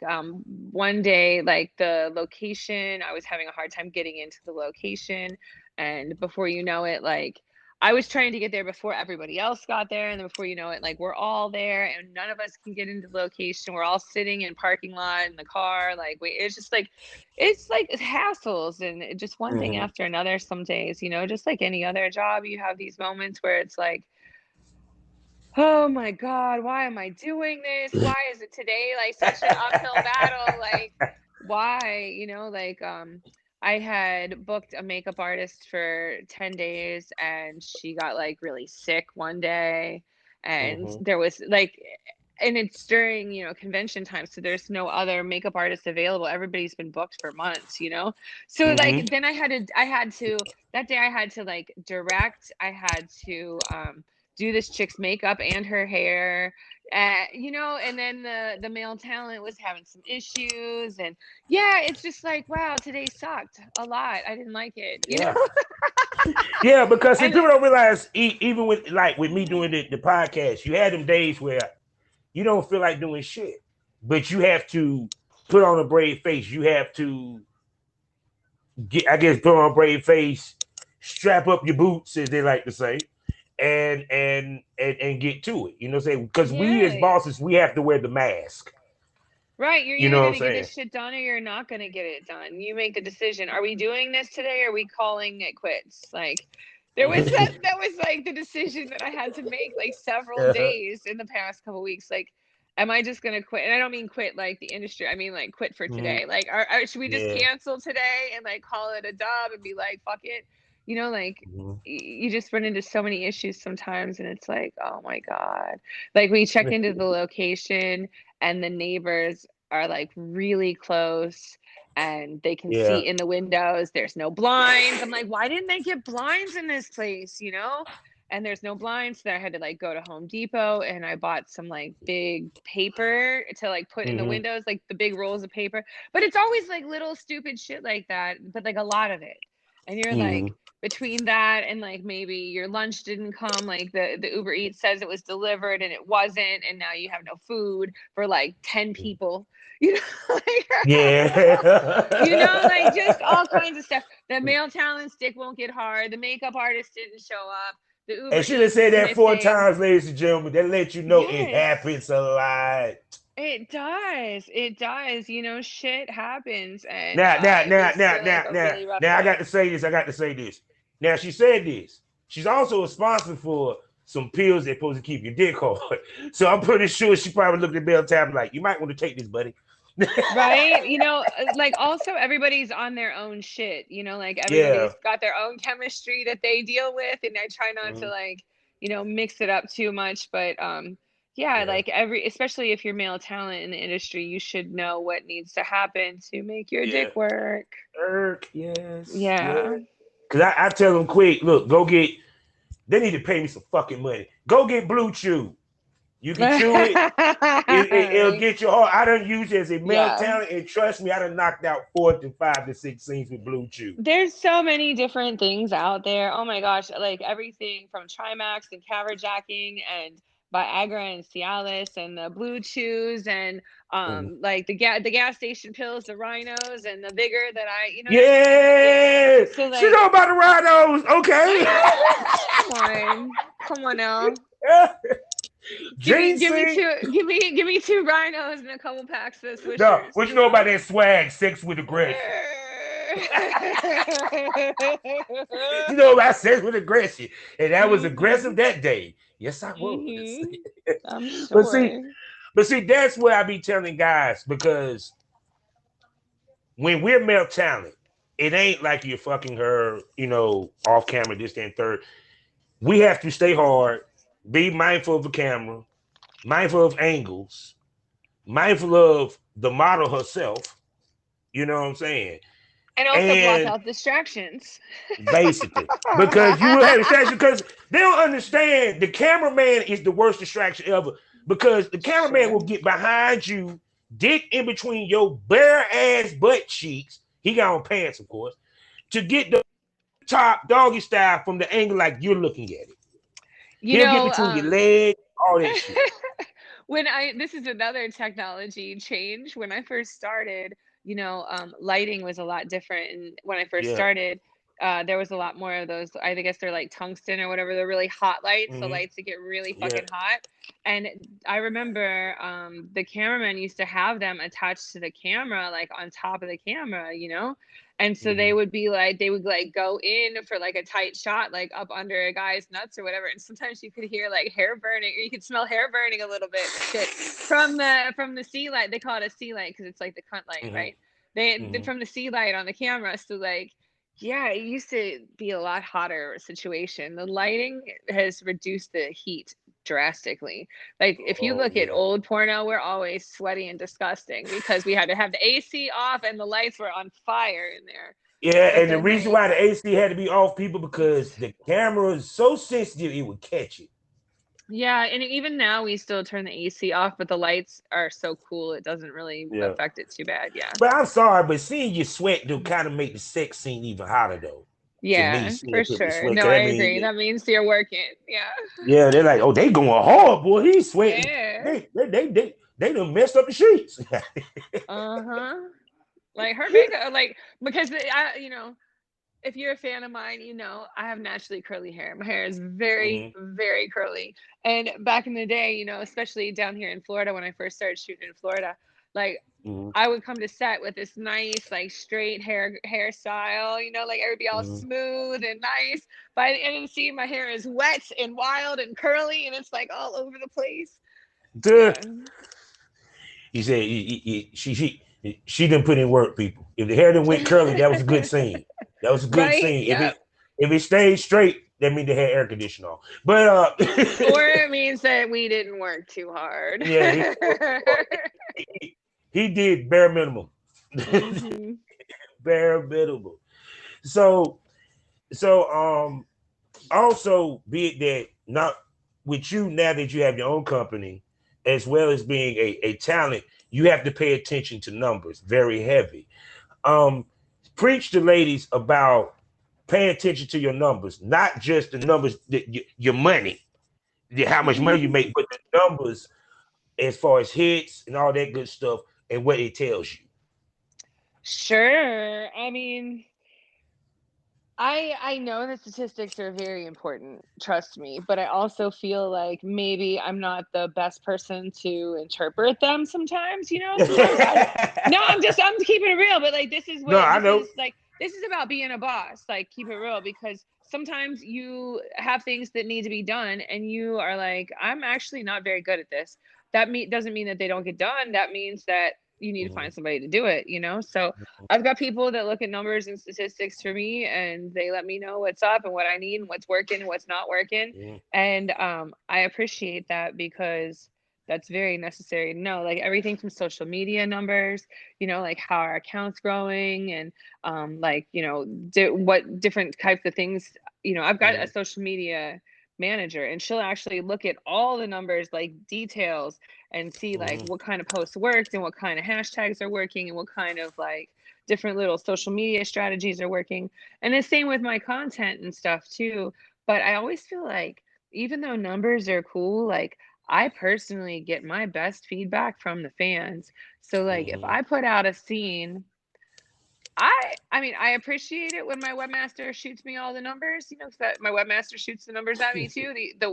one day like the location, I was having a hard time getting into the location, and before you know it, like I was trying to get there before everybody else got there, and then before you know it, like we're all there, and none of us can get into the location. We're all sitting in parking lot in the car, like it's like hassles, and just one thing Mm-hmm. after another. Some days, just like any other job, you have these moments where it's like, oh my God, why am I doing this? Why is it today like such an uphill battle? Like, why? Like I had booked a makeup artist for 10 days and she got like really sick one day. And Mm-hmm. there was like, and it's during, convention time. So there's no other makeup artist available. Everybody's been booked for months. So Mm-hmm. like, then that day I had to like direct, I had to, do this chick's makeup and her hair, and then the male talent was having some issues, and yeah, it's just like, wow, today sucked a lot. I didn't like it. Yeah. Yeah, because see, And people don't realize even with like with me doing the podcast, you had them days where you don't feel like doing shit, but you have to put on a brave face. You have to get, I guess, put on a brave face, strap up your boots, as they like to say, and get to it. You know what I'm saying? Because we as yeah, bosses, we have to wear the mask. right, you're You either know what going I'm to get saying? this shit done or you're not going to get it done. You make the decision. Are we doing this today, or are we calling it quits? Like, that was like the decision that I had to make like several days in the past couple weeks. Like, am I just gonna quit? And I don't mean quit like the industry. I mean like quit for Mhm. today. Like, should we just Yeah. cancel today and like call it a dub and be like, fuck it? Like Mhm. you just run into so many issues sometimes, and it's like, oh my God. Like we check into the location, and the neighbors are like really close, and they can Yeah. see in the windows. There's no blinds. I'm like, why didn't they get blinds in this place? And there's no blinds. So I had to like go to Home Depot, and I bought some like big paper to like put in the Hmm. windows, like the big rolls of paper. But it's always like little stupid shit like that, but like a lot of it. And you're Hmm. like, between that and like maybe your lunch didn't come, like the Uber Eats says it was delivered and it wasn't, and now you have no food for like 10 people. You know, like, Yeah. like just all kinds of stuff. The mail talent stick won't get hard. The makeup artist didn't show up. The And Uber should have Eats said is that four missing. times, ladies and gentlemen. That let you know it Yes, happens a lot. it does. It does. Shit happens. And Now, now, it now, was now, like now, a now, really rough now, I got day. to say this. I got to say this. Now, she said this. She's also responsible for some pills that supposed to keep your dick hard. So I'm pretty sure she probably looked at Bell Tab like, you might want to take this, buddy. Right? Like also everybody's on their own shit, like Yeah. everybody's got their own chemistry that they deal with, and I try not to Mhm. like, mix it up too much, but yeah, Yeah. like especially if you're male talent in the industry, you should know what needs to happen to make your Yeah. dick work. Irk, yes. Yeah. Yeah. Because I tell them quick, look, go get, they need to pay me some fucking money. Go get Blue Chew. You can chew it. It'll get you hard. I done used it as a male Yeah. talent, and trust me, I done knocked out 4 to 5 to 6 scenes with Blue Chew. There's so many different things out there. Oh my gosh, like everything from Trimax and Caverjacking and Viagra and Cialis and the Blue Chews and Mhm. like the gas station pills, the Rhinos and the Vigor that you know what I mean? Yeah, So she like know about the rhinos. Okay. come on. Come on now. Ginseng. Give me two Rhinos and a couple packs of No, Swishers, what you know about that swag? Sex with aggression. You know about sex with aggression, and that was Mhm. aggressive that day. Yes, I was. Mhm. I'm but see, sure. but see, that's what I be telling guys because when we're male talent, it ain't like you're fucking her, off camera, this, that, and third. We have to stay hard, be mindful of the camera, mindful of angles, mindful of the model herself. You know what I'm saying? And also block And out distractions. basically, because you will have distraction because they don't understand the cameraman is the worst distraction ever. Because the cameraman Sure. will get behind you, dick in between your bare ass butt cheeks. He got on pants, of course, to get the top doggy style from the angle like you're looking at it. You He'll get know, between your legs, all that shit. when I this is another technology change. When I first started, lighting was a lot different. And when I first Yeah. started, there was a lot more of those. I guess they're like tungsten or whatever. They're really hot lights, the Mm-hmm. lights that get really Yeah. fucking hot. And I remember the cameraman used to have them attached to the camera, like on top of the camera. And so Mm-hmm. they would like go in for like a tight shot, like up under a guy's nuts or whatever. And sometimes you could hear like hair burning, or you could smell hair burning a little bit and shit from the sea light. They call it a sea light because it's like the cunt light, Mm-hmm. right? They Mm-hmm. from the sea light on the camera. So like, yeah, it used to be a lot hotter situation. The lighting has reduced the heat drastically. Like if you Oh look at yeah. old porno, we're always sweaty and disgusting because we had to have the AC off and the lights were on fire in there. Yeah, But and the then reason like why the AC had to be off, people, because the camera is so sensitive it would catch it. yeah, and even now we still turn the AC off, but the lights are so cool it doesn't really Yeah. affect it too bad. Yeah. But I'm sorry, but seeing you sweat do kind of make the sex scene even hotter though. To me, Yeah, seeing for people sure. sweat, No, because I I mean, agree. That means you're working. Yeah. yeah, they're like, oh, they going hard, boy. He's sweating. Yeah. They done messed up the sheets. Uh-huh. Like her makeup, like because if you're a fan of mine, I have naturally curly hair. My hair is very, Hmm. very curly. And back in the day, especially down here in Florida when I first started shooting in Florida, like Hmm. I would come to set with this nice, like straight hairstyle, like everybody all Hmm. smooth and nice. By the end of the scene, my hair is wet and wild and curly, and it's like all over the place. Yeah. He said she didn't put in work, people. If the hair didn't went curly, that was a good scene. That was a good Right. scene. If Yep. it stayed straight, that means they had air conditioning on. But Or it means that we didn't work too hard. yeah, he did bare minimum. Hmm. Bare minimum. So also be it that not with you now that you have your own company, as well as being a talent, you have to pay attention to numbers very heavy. Um, Preach to ladies about paying attention to your numbers, not just the numbers that your money, how much money you make, but the numbers as far as hits and all that good stuff and what it tells you. Sure. I mean, I know that statistics are very important, trust me, but I also feel like maybe I'm not the best person to interpret them sometimes, sometimes I no, I'm keeping it real, but like No, I know. this is about being a boss, like keep it real because sometimes you have things that need to be done and you are like I'm actually not very good at this. Doesn't mean that they don't get done. That means that you need to Mhm, find somebody to do it. So I've got people that look at numbers and statistics for me and they let me know what's up and what I need and what's working and what's not working. mhm, And I appreciate that because that's very necessary to know. Like everything from social media numbers, like how our account's growing and like, what different types of things, I've got a mhm, social media manager and she'll actually look at all the numbers like details and see like mhm, what kind of posts worked and what kind of hashtags are working and what kind of like different little social media strategies are working. And the same with my content and stuff too. But I always feel like even though numbers are cool, like I personally get my best feedback from the fans. So like if mhm. I put out a scene, I mean, I appreciate it when my webmaster shoots me all the numbers, because that my webmaster shoots the numbers at me too, the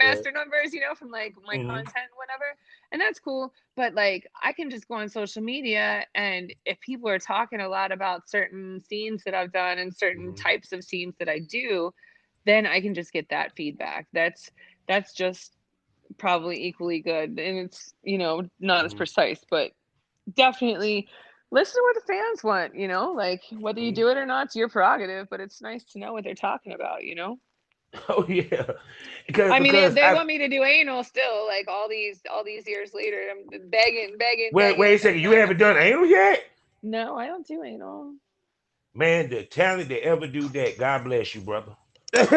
Right. webmaster numbers, from like my Mhm, content, whatever, and that's cool. But like, I can just go on social media, and if people are talking a lot about certain scenes that I've done and certain mhm, types of scenes that I do, then I can just get that feedback. That's just probably equally good, and it's not as mhm, precise, but definitely listen to what the fans want, like whether you mhm. do it or not, it's your prerogative, but it's nice to know what they're talking about. Oh yeah, because I mean, they, because they I want me to do anal still, like all these years later. I'm begging, begging, wait a begging. second. I'm You like, haven't done anal yet? no, I don't do anal. Man, the talent that ever do that, God bless you, brother. And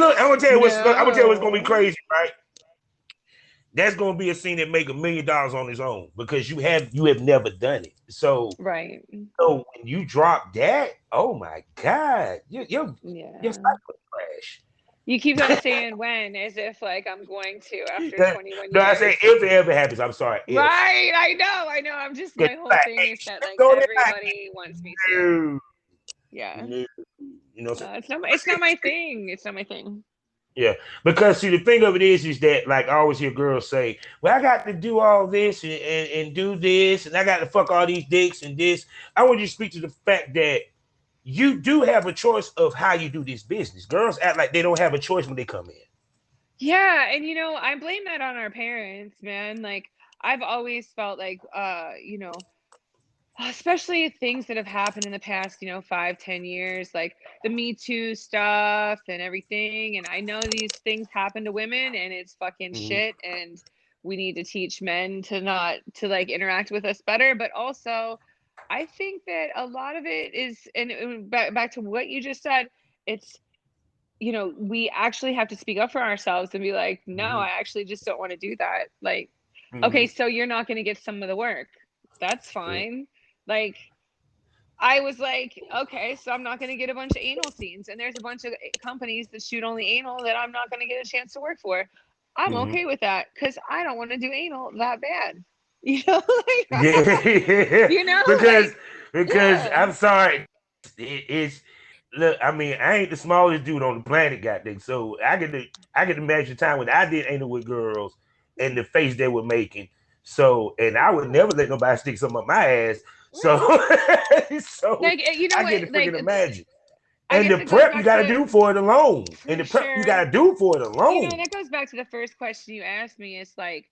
look, I'm gonna tell you what's gonna be No. crazy, right? That's gonna be a scene that make $1 million on its own because you have never done it. Right. So when you drop that, oh my God, your Yeah. cycle crash. You keep on saying when as if like I'm going to after That, 21 no, I say years. if it ever happens. I'm sorry, if. Right. I know. I'm just, 'Cause my whole like, thing hey, is that let's like go there. everybody wants me to. No, Yeah. no, you know what I'm No, saying? it's not my thing. It's not my thing. Yeah, because see, the thing of it is that like I always hear girls say, "Well, I got to do all this and do this, and I got to fuck all these dicks and this." I want you to speak to the fact that you do have a choice of how you do this business. Girls act like they don't have a choice when they come in. Yeah, and I blame that on our parents, man. Like I've always felt like especially things that have happened in the past 5-10 years, like the Me Too stuff and everything, and I know these things happen to women and it's fucking Mm-hmm. shit, and we need to teach men to not to like interact with us better, but also I think that a lot of it is, and back to what you just said, it's we actually have to speak up for ourselves and be like, no, Mm-hmm. I actually just don't want to do that. Like, okay, Mm-hmm. so you're not going to get some of the work. That's fine. Like, I was like, okay, so I'm not going to get a bunch of anal scenes. And there's a bunch of companies that shoot only anal that I'm not going to get a chance to work for. I'm Mm-hmm. okay with that because I don't want to do anal that bad. You know, like, Yeah, like, because yeah, I'm sorry, it's look. I mean, I ain't the smallest dude on the planet, goddamn. So I can imagine time when I did anal with girls and the face they were making. So, and I would never let nobody stick something up my ass. So, right. so Like, you know I what? get to Like, freaking imagine. I And guess the it goes prep you back got to to, do for it alone, and for the prep you sure. got to do for it alone. That goes back to the first question you asked me. It's like,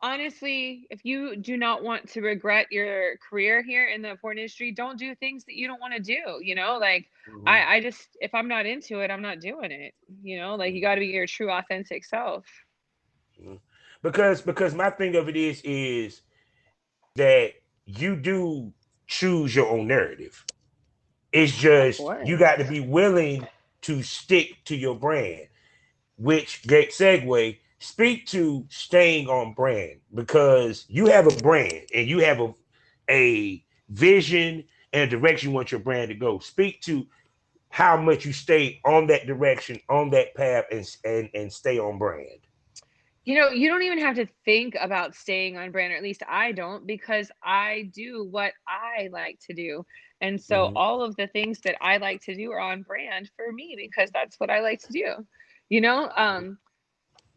honestly, if you do not want to regret your career here in the porn industry, don't do things that you don't want to do. Like Mm-hmm. I just, if I'm not into it, I'm not doing it. Like you got to be your true authentic self. Mm-hmm. Because my thing of it is that you do choose your own narrative. It's Of just you got to course. be willing to stick to your brand, which great segue. Speak to staying on brand because you have a brand and you have a vision and a direction you want your brand to go. Speak to how much you stay on that direction, on that path, and stay on brand. You don't even have to think about staying on brand, or at least I don't, because I do what I like to do. And so Mm-hmm. all of the things that I like to do are on brand for me because that's what I like to do. You know, um,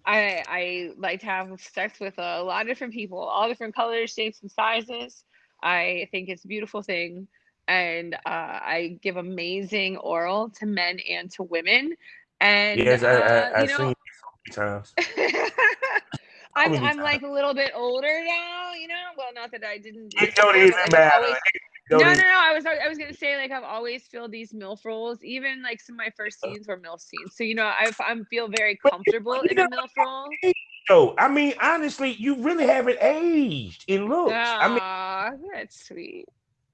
I like to have sex with a lot of different people, all different colors, shapes, and sizes. I think it's a beautiful thing, and I give amazing oral to men and to women, and Yes, I seen it so many times. So many I'm times. like a little bit older now, Well, not that I didn't do It this don't before, even but like I've matter. always It no, don't no, even. no. I was gonna say like I've always filled these MILF roles. Even like some of my first scenes were MILF scenes. So I feel very But comfortable you in a know, MILF role. though. I mean, honestly, you really haven't aged in looks. I mean, Ah, that's sweet.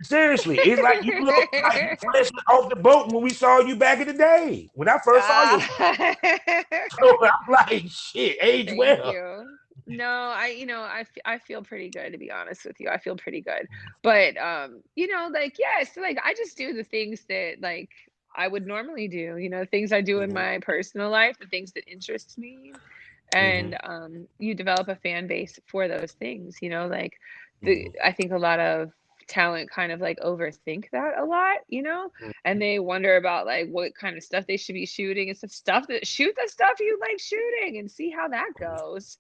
seriously, it's like you look like you fresh off the boat when we saw you back in the day when I first saw you. Ah. So I'm like, shit, age Thank well. you. No, I feel pretty good, to be honest with you. I feel pretty good. But like yes, like I just do the things that like I would normally do, things I do in Mm-hmm. my personal life, the things that interest me. Mm-hmm. And you develop a fan base for those things, like Mm-hmm. I think a lot of talent kind of like overthink that a lot, and they wonder about like what kind of stuff they should be shooting and stuff that shoot the stuff you like shooting and see how that Mm-hmm. goes,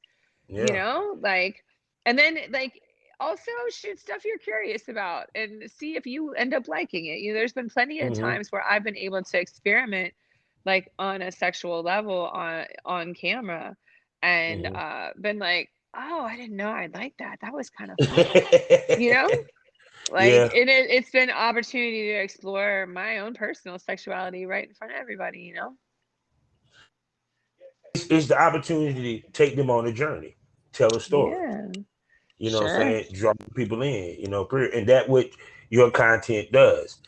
Yeah. like, and then like also shoot stuff you're curious about and see if you end up liking it. There's been plenty of Mm-hmm. times where I've been able to experiment like on a sexual level on camera and Mm-hmm. been like, oh, I didn't know I like that. That was kind of fun, you know? Like, Yeah. and it's been an opportunity to explore my own personal sexuality right in front of everybody. It's the opportunity to take them on a journey, tell a story. Yeah, You know what I'm sure. saying? Draw people in, period. And that would, your content does.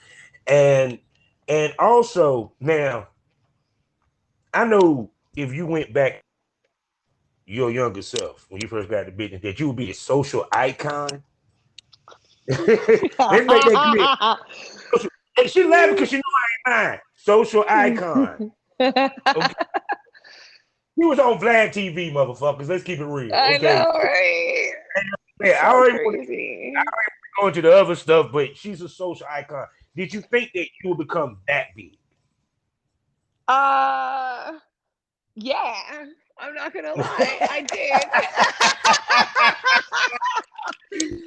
And also now, I know if you went back your younger self when you first got the business, that you would be a social icon. Let's make that clear. Hey, she laughing because she know I ain't lying. Social icon. Okay. He was on Vlad TV, motherfuckers. Let's keep it real. I Okay. know, right? Yeah, I So already want to crazy. go into the other stuff, but she's a social icon. Did you think that you would become that big? Uh, yeah. I'm not gonna lie, I did.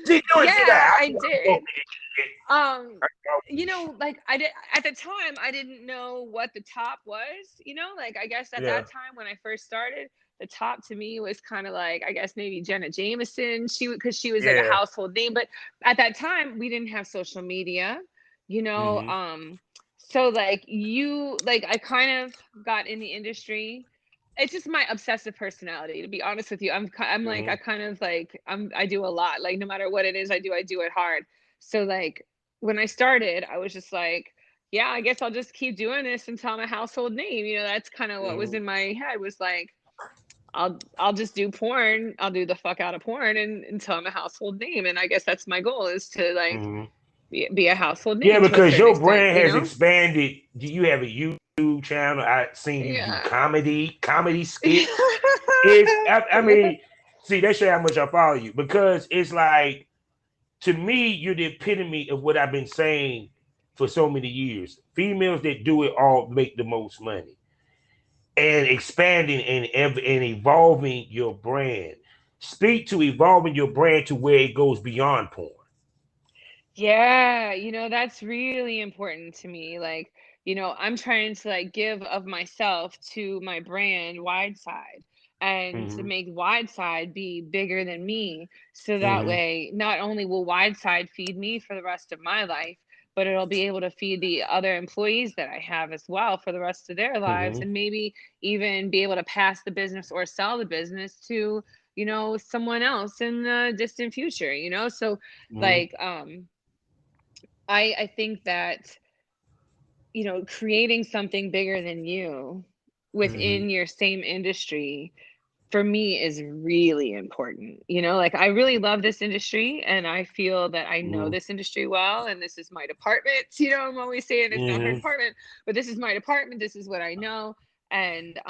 She doing she Yeah, that. I did. Um, like I did at the time, I didn't know what the top was, like I guess at Yeah. that time when I first started, the top to me was kind of like, I guess maybe Jenna Jameson. Because she was like a Yeah. household name, but at that time we didn't have social media, you know. Mm-hmm. So like I kind of got in the industry. It's just my obsessive personality, to be honest with you. I'm like, Mm-hmm. I kind of like, I do a lot, like no matter what it is I do it hard. So like when I started, I was just like, yeah, I guess I'll just keep doing this until I'm a household name. That's kind of what was Mm-hmm. in my head, was like, I'll just do porn. I'll do the fuck out of porn and until I'm a household name. And I guess that's my goal, is to like Mm-hmm. be a household Yeah, name to a because certain your extent, brand has expanded. You have a YouTube channel. I seen you do Yeah. comedy skits. I Yeah. mean, see, that show how much I follow you, because it's like, to me, you're the epitome of what I've been saying for so many years. Females that do it all make the most money, and expanding and evolving your brand. Speak to evolving your brand to where it goes beyond porn. Yeah, that's really important to me. Like, I'm trying to like give of myself to my brand Wide Side, and to Mm-hmm. make Wide Side be bigger than me. So that Mm-hmm. way, not only will Wide Side feed me for the rest of my life, but it'll be able to feed the other employees that I have as well for the rest of their lives, Mm-hmm. and maybe even be able to pass the business or sell the business to, someone else in the distant future, So Mm-hmm. like I think that, creating something bigger than you Mm-hmm. within your same industry, for me, is really important. Like I really love this industry, and I feel that I know Mm-hmm. this industry well, and this is my department. I'm always saying it's not her Mm-hmm. department, but this is my department. This is what I know. And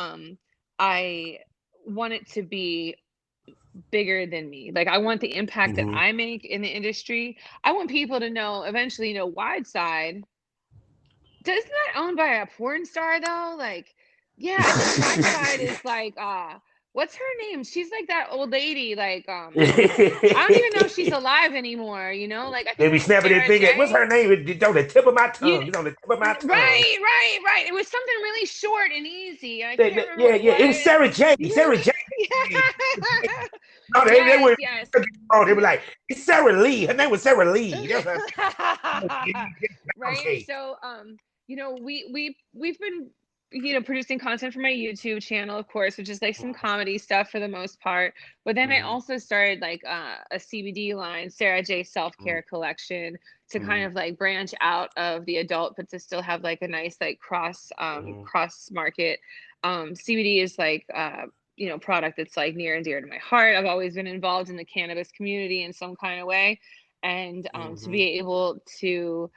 I want it to be bigger than me. Like I want the impact that Mm-hmm. I make in the industry. I want people to know eventually, Wide Side isn't that owned by a porn star though? Like, yeah, I think Wide Side is like what's her name? She's like that old lady, like I don't even know if she's alive anymore, Like I think They her be name's snapping their Sara finger. What's Jay. her name? It's on the tip of my You tongue. It's on the tip of my tongue. right. It was something really short and easy. I can't remember what it Yeah. It was was. Sara Jay. Yeah. Sarah Jay. No, they Yes, were yes. they were like, it's Sarah Lee. Her name was Sarah Lee. That's what Right. okay. So we've been producing content for my YouTube channel, of course, which is like some comedy stuff for the most part. But then I Mm-hmm. also started like a CBD line, Sara Jay self-care collection, to kind Mm-hmm. of like branch out of the adult, but to still have like a nice like Mm-hmm. cross market. CBD is like product that's like near and dear to my heart. I've always been involved in the cannabis community in some kind of way, and to Mm-hmm. be able to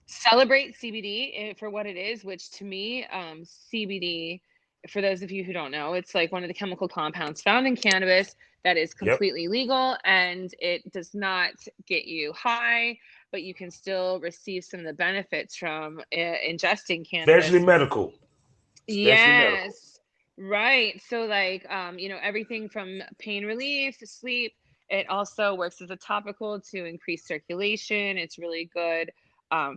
celebrate CBD for what it is, which to me, CBD, for those of you who don't know, it's like one of the chemical compounds found in cannabis that is Yep. completely legal, and it does not get you high, but you can still receive some of the benefits from ingesting Especially cannabis. medical. Especially medical. Yes. Right. So like everything from pain relief to sleep. It also works as a topical to increase circulation. It's really good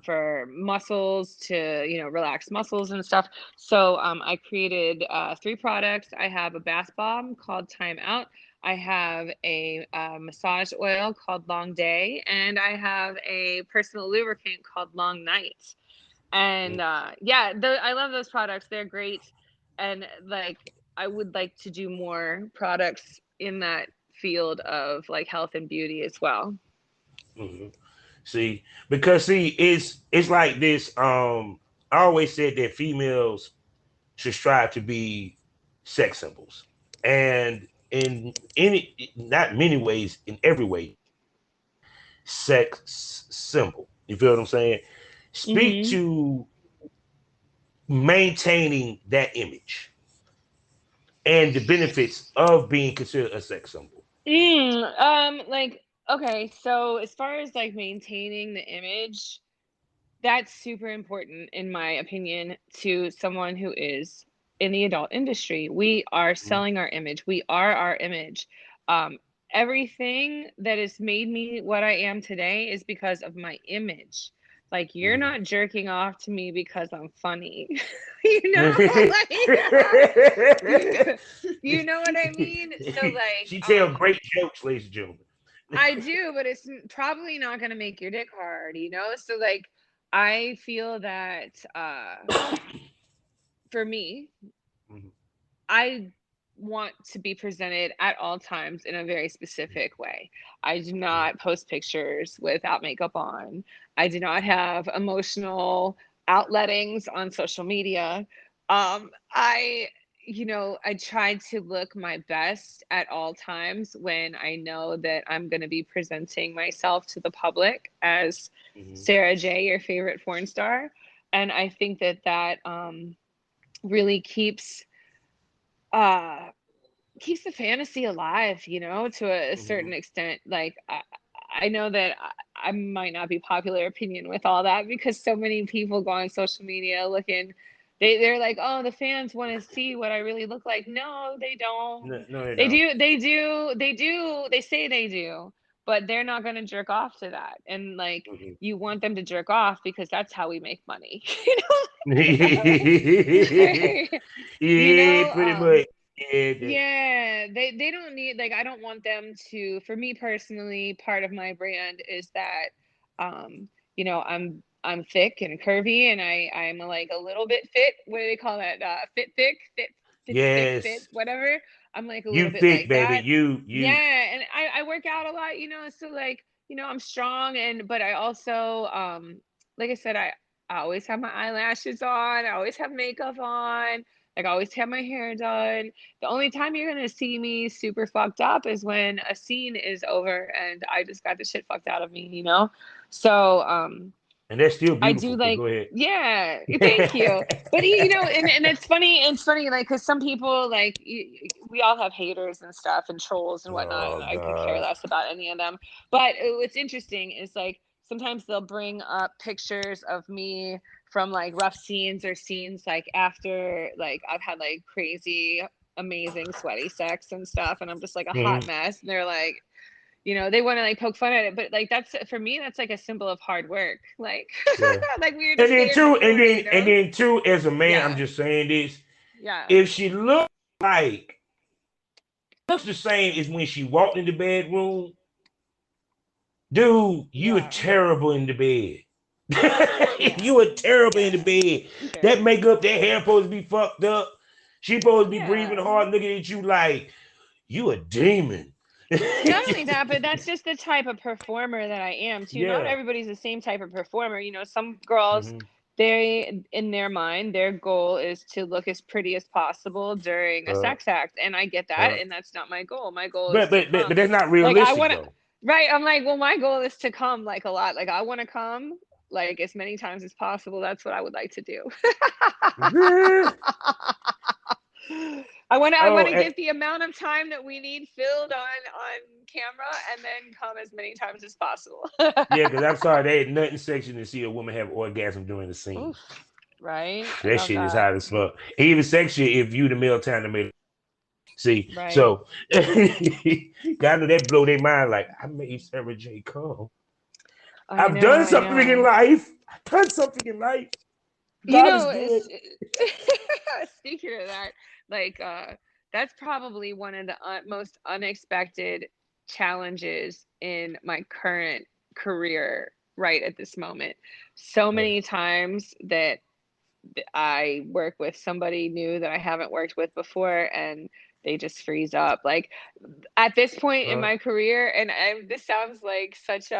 for muscles to, relax muscles and stuff. So I created three products. I have a bath bomb called Time Out. I have a massage oil called Long Day, and I have a personal lubricant called Long Night. And yeah, I love those products. They're great. And like I would like to do more products in that field of like health and beauty as well. Mm-hmm. See, because see, it's like this. I always said that females should strive to be sex symbols, and in any, not many ways, in every way, sex symbol. You feel what I'm saying? Speak Mhm. to maintaining that image and the benefits of being considered a sex symbol. Like, okay, so as far as like maintaining the image, that's super important in my opinion to someone who is in the adult industry. We are Mhm. selling our image. We are our image. Um, Everything that has made me what I am today is because of my image. Like you're Mhm. not jerking off to me because I'm funny. You know? Like you know what I mean? So like She tell great jokes, ladies and gentlemen. I do, but it's probably not gonna make your dick hard, you know? So, like, I feel that, for me, Mhm. I want to be presented at all times in a very specific way. I do Mhm. not post pictures without makeup on. I do not have emotional outlettings on social media. I, I try to look my best at all times when I know that I'm going to be presenting myself to the public as Mhm. Sara Jay, your favorite porn star. And I think that really uh keeps the fantasy alive, to a certain Mhm. extent. Like I know that I might not be popular opinion with all that because so many people go on social media looking. They're like, oh, the fans want to see what I really look like. No, they No, don't. no, they They don't. do. They do. They do. They say they do, but they're not going to jerk off to that. And like, Mhm. you want them to jerk off because that's how we make money. You Yeah, know. pretty much. Yeah, Yeah, they don't need like I don't want them to for me personally, part of my brand is that I'm thick and curvy and I'm like a little bit fit. What do they call that? Fit thick, thick fit, yes. whatever. I'm like a You little bit thick, like baby. that. You. Yeah, and I work out a lot, so like, I'm strong and but I also like I said, I always have my eyelashes on, I always have makeup on, like I always have my hair done. The only time you're gonna see me super fucked up is when a scene is over and I just got the shit fucked out of me. So And that's still I do beautiful, but like, go ahead. yeah, thank you. But and it's funny, like, because some people like we all have haters and stuff and trolls and whatnot, and Oh I could care God. less about any of them. But what's interesting is like sometimes they'll bring up pictures of me from like rough scenes or scenes like after like I've had like crazy, amazing sweaty sex and stuff, and I'm just like a hot Mhm. mess, and they're like, they want to like poke fun at it, but like that's for me, that's like a symbol of hard work. Like, Yeah. like we were And just then saying two, before, and then two, as a man, I'm Yeah, just saying this. yeah, If she looks like looks the same as when she walked in the bedroom, dude, you are yeah, terrible in the bed. yeah, You are terrible in the yeah, bed. That sure, makeup, that hair supposed to be fucked up. She supposed to be breathing yeah. hard, looking at you like you a demon. Not only that, but that's just the type of performer that I am too. Not Yeah. everybody's the same type of performer. Some girls, Hmm. they in their mind, their goal is to look as pretty as possible during a Uh, sex act, and I get that, uh, and that's not my goal. My goal is but, to but but but come. that's not Like I realistic want to, though. right? I'm like, well, my goal is to come like a lot. Like I want to come like as many times as possible. That's what I would like to do. I want Oh, to get the amount of time that we need filled on camera and then come as many times as possible. yeah, because I'm sorry, they had nothing sexy to see a woman have orgasm during the scene. Oof, right? I That love shit is that. hot as fuck. Even sexy if you the male time made. See, Right. so God know that blow their mind. Like I made Sarah J come. I I've know, done I something in know. life. I've done something in life. You God is know, good. speaking of that, like that's probably one of the most unexpected challenges in my current career right at this moment. So Yeah. many times that I work with somebody new that I haven't worked with before and they just freeze up. Like at this point in Uh, my career, and this sounds like such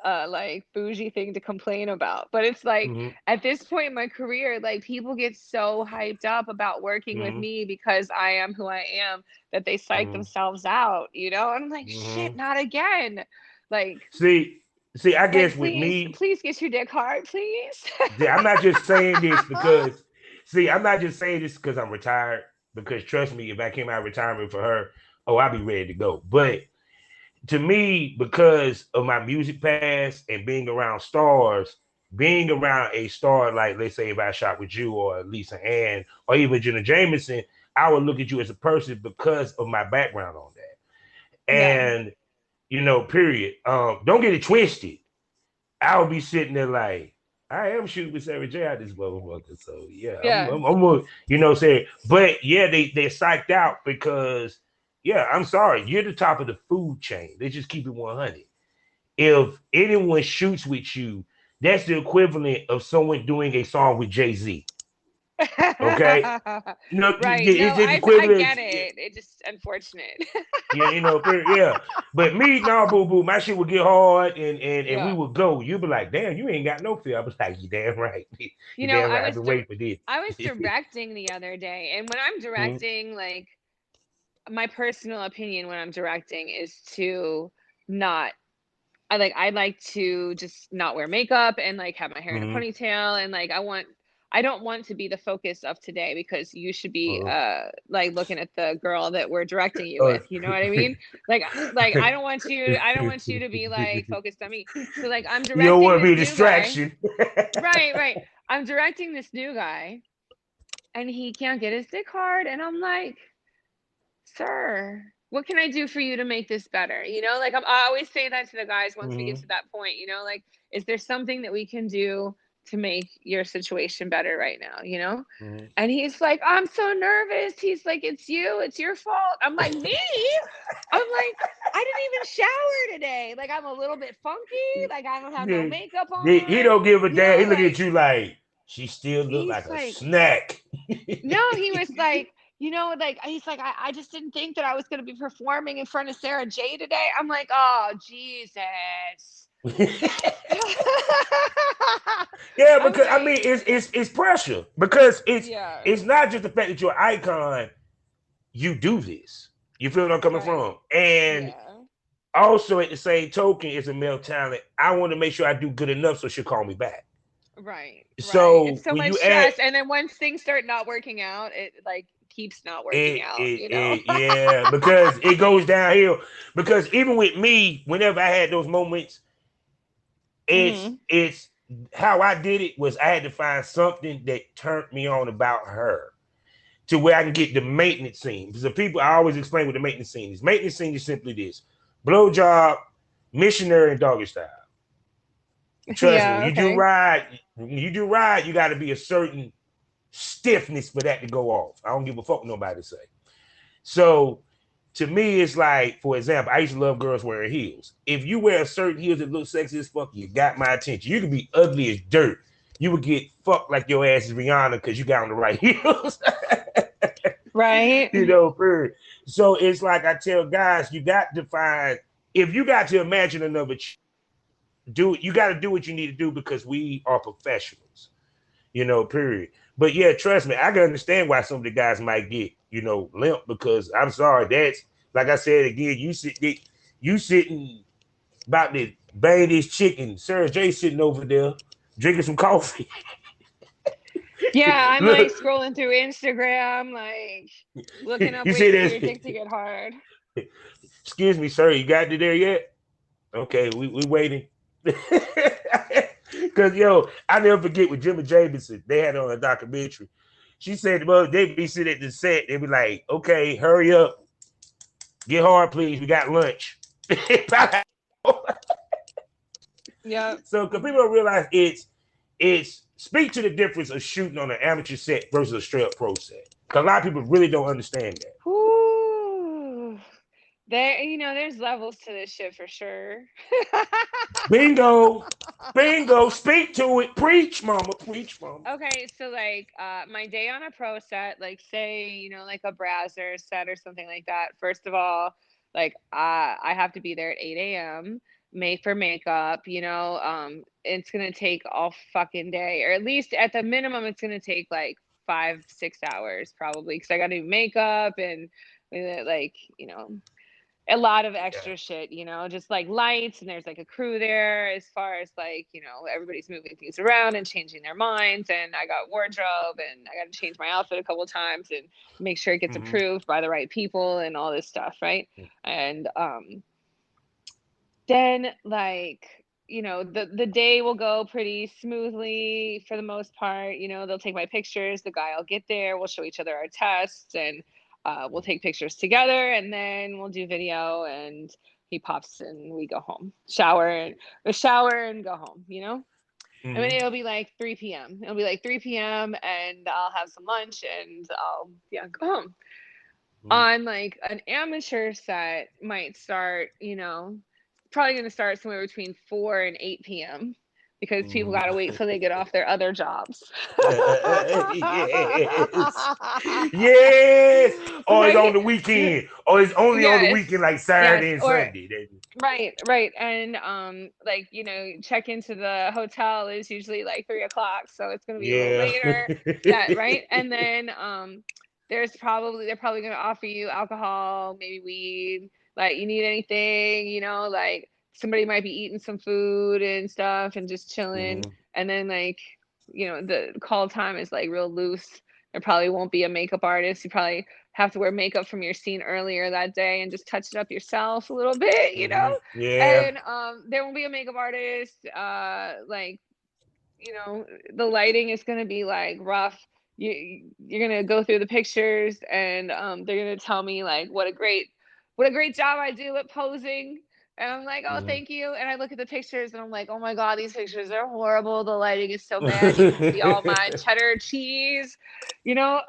like bougie thing to complain about. But it's like Mm-hmm. at this point in my career, like people get so hyped up about working with Mm-hmm. me because I am who I am that they psych Mm-hmm. themselves out, you know? And I'm like, shit, Mm-hmm. not again. Like, See, I guess with please, me, please get your dick hard, please. I'm not just saying this because, see, I'm not just saying this because I'm retired. Because trust me, if I came out of retirement for her, oh, I'd be ready to go. But to me, because of my music past and being around stars, being around a star like, let's say, if I shot with you or Lisa Ann or even Jenna Jameson, I would look at you as a person because of my background on that. Yeah. And period. Don't get it twisted. I'll be sitting there like, I am shooting with Sara Jay out this motherfucker. So yeah, Yeah. I'm saying, but yeah, they're psyched out because yeah, I'm sorry, you're the top of the food chain. They just keep it 100. If anyone shoots with you, that's the equivalent of someone doing a song with Jay-Z. Okay, no, Right. No, it's the I equivalent. get it. It's just unfortunate. Yeah, yeah. But me, no, boo boo, my shit would get hard and we Yeah. would go. You'd be like, damn, you ain't got no fear. I was like, you damn right. You You know, damn right. I've been waiting for this. I was directing the other day, and when I'm Mhm, directing, like my personal opinion when I'm directing is to not I like to just not wear makeup and like have my hair in a mhm, ponytail and like I don't want to be the focus of today because you should be uh, like looking at the girl that we're directing you uh, with, you know what I mean? I don't want you to be like focused on me. So like I'm you don't directing want to this be a new guy. distraction. Right, right. I'm directing this new guy and he can't get his dick hard and I'm like, sir, what can I do for you to make this better? You know, like I always say that to the guys once we get Mhm, to that point, you know, like, is there something that we can do to make your situation better right now, you know? mhm. And he's like, I'm so nervous. He's like, it's you, it's your fault. I'm like, me? I'm like, I didn't even shower today. Like, I'm a little bit funky. Like, I don't have no Yeah, makeup he on. don't give a You damn. know, He look at like, you like she still look like he's a like, snack. no, he was like, you know, like he's like, I just didn't think that I was going to be performing in front of Sara Jay today. I'm like, oh Jesus. Yeah, I'm because I like, mean, it's pressure because yeah, it's not just the fact that you're an icon. You do this. You feel what I'm coming right, from, and yeah, also at the same token, as a male talent, I want to make sure I do good enough so she'll call me back. right, right. It's So so when much you add stress, and then once things start not working out, it like keeps not working out, you know. yeah, because it goes downhill. Because even with me, whenever I had those moments, Hmm. it's how I did it was I had to find something that turned me on about her to where I can get the maintenance scene. Because the people I always explain what the maintenance scene is. Maintenance scene is simply this: blowjob, missionary, and doggy style. Trust me, Yeah. Okay. when you do ride, you got to be a certain stiffness for that to go off. I don't give a fuck what nobody say. So to me, it's like, for example, I used to love girls wearing heels. If you wear a certain heels that look sexy as fuck, you got my attention. You can be ugly as dirt. You would get fucked like your ass is Rihanna because you got on the right heels. Right. Period. So it's like I tell guys, you got to find if you got to imagine another do it. You got to do what you need to do because we are professionals. Period. But yeah, trust me, I can understand why some of the guys might get, limp because I'm sorry, that's like I said again, you sitting about to bang this chicken. Sarah J sitting over there drinking some coffee. Yeah, I'm like Look, scrolling through Instagram, like looking up you see ways for your this? dick to get hard. Excuse me, sir, you got it there yet? Okay, we waiting. Cause I never forget with Jimmy Jameson, they had on a documentary. She said, well, they be sitting at the set, they be like, okay, hurry up, get hard, please. We got lunch. Yep. So because people don't realize it's speak to the difference of shooting on an amateur set versus a straight up pro set. Because a lot of people really don't understand that. Whew. There, you know, there's levels to this shit for sure. Bingo, bingo, speak to it, preach, mama, preach, mama. Okay, so like my day on a pro set, like say, you know, like a browser set or something like that. First of all, like I have to be there at 8 a.m. made for makeup, you know. It's gonna take all fucking day, or at least at the minimum, it's gonna take like 5, 6 hours probably, because I gotta do makeup and like, you know, a lot of Yeah. extra shit, you know, just like lights, and there's like a crew there as far as like, you know, everybody's moving things around and changing their minds, and I got wardrobe, and I got to change my outfit a couple of times and make sure it gets Mm-hmm. approved by the right people and all this stuff, right? And then like, you know, the day will go pretty smoothly for the most part. You know, they'll take my pictures, the guy will get there, we'll show each other our tests, and we'll take pictures together, and then we'll do video, and he pops and we go home, shower and go home, you know. I mean, Mm-hmm. it'll be like 3 p.m. It'll be like 3 p.m. and I'll have some lunch and I'll, yeah, go home. Mm-hmm. On like an amateur set might start, you know, probably going to start somewhere between 4 and 8 p.m. because people got to wait till they get off their other jobs. Yes. Yes. Or it's on Right? the weekend. Or it's only on the Yes. weekend, like Yes. Saturday and Or Sunday. right, right. And like, you know, check into the hotel is usually like 3 o'clock, so it's gonna be a little Yeah. later. Yeah, right. And then they're probably gonna offer you alcohol, maybe weed, like you need anything, you know, like somebody might be eating some food and stuff and just chilling. Mm-hmm. And then like, you know, the call time is like real loose. There probably won't be a makeup artist. You probably have to wear makeup from your scene earlier that day and just touch it up yourself a little bit, you know? Mm-hmm. Yeah. And there won't be a makeup artist. Like, you know, the lighting is gonna be like rough. You're gonna go through the pictures, and they're gonna tell me like what a great job I do at posing. And I'm like, oh, thank you. And I look at the pictures and I'm like, oh my God, these pictures are horrible. The lighting is so bad. You can see all my cheddar cheese, you know?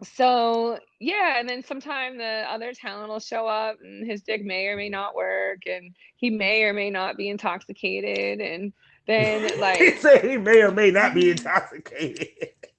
So yeah, and then sometime the other talent will show up and his dick may or may not work, and he may or may not be intoxicated, and then He like said he may or may not be intoxicated.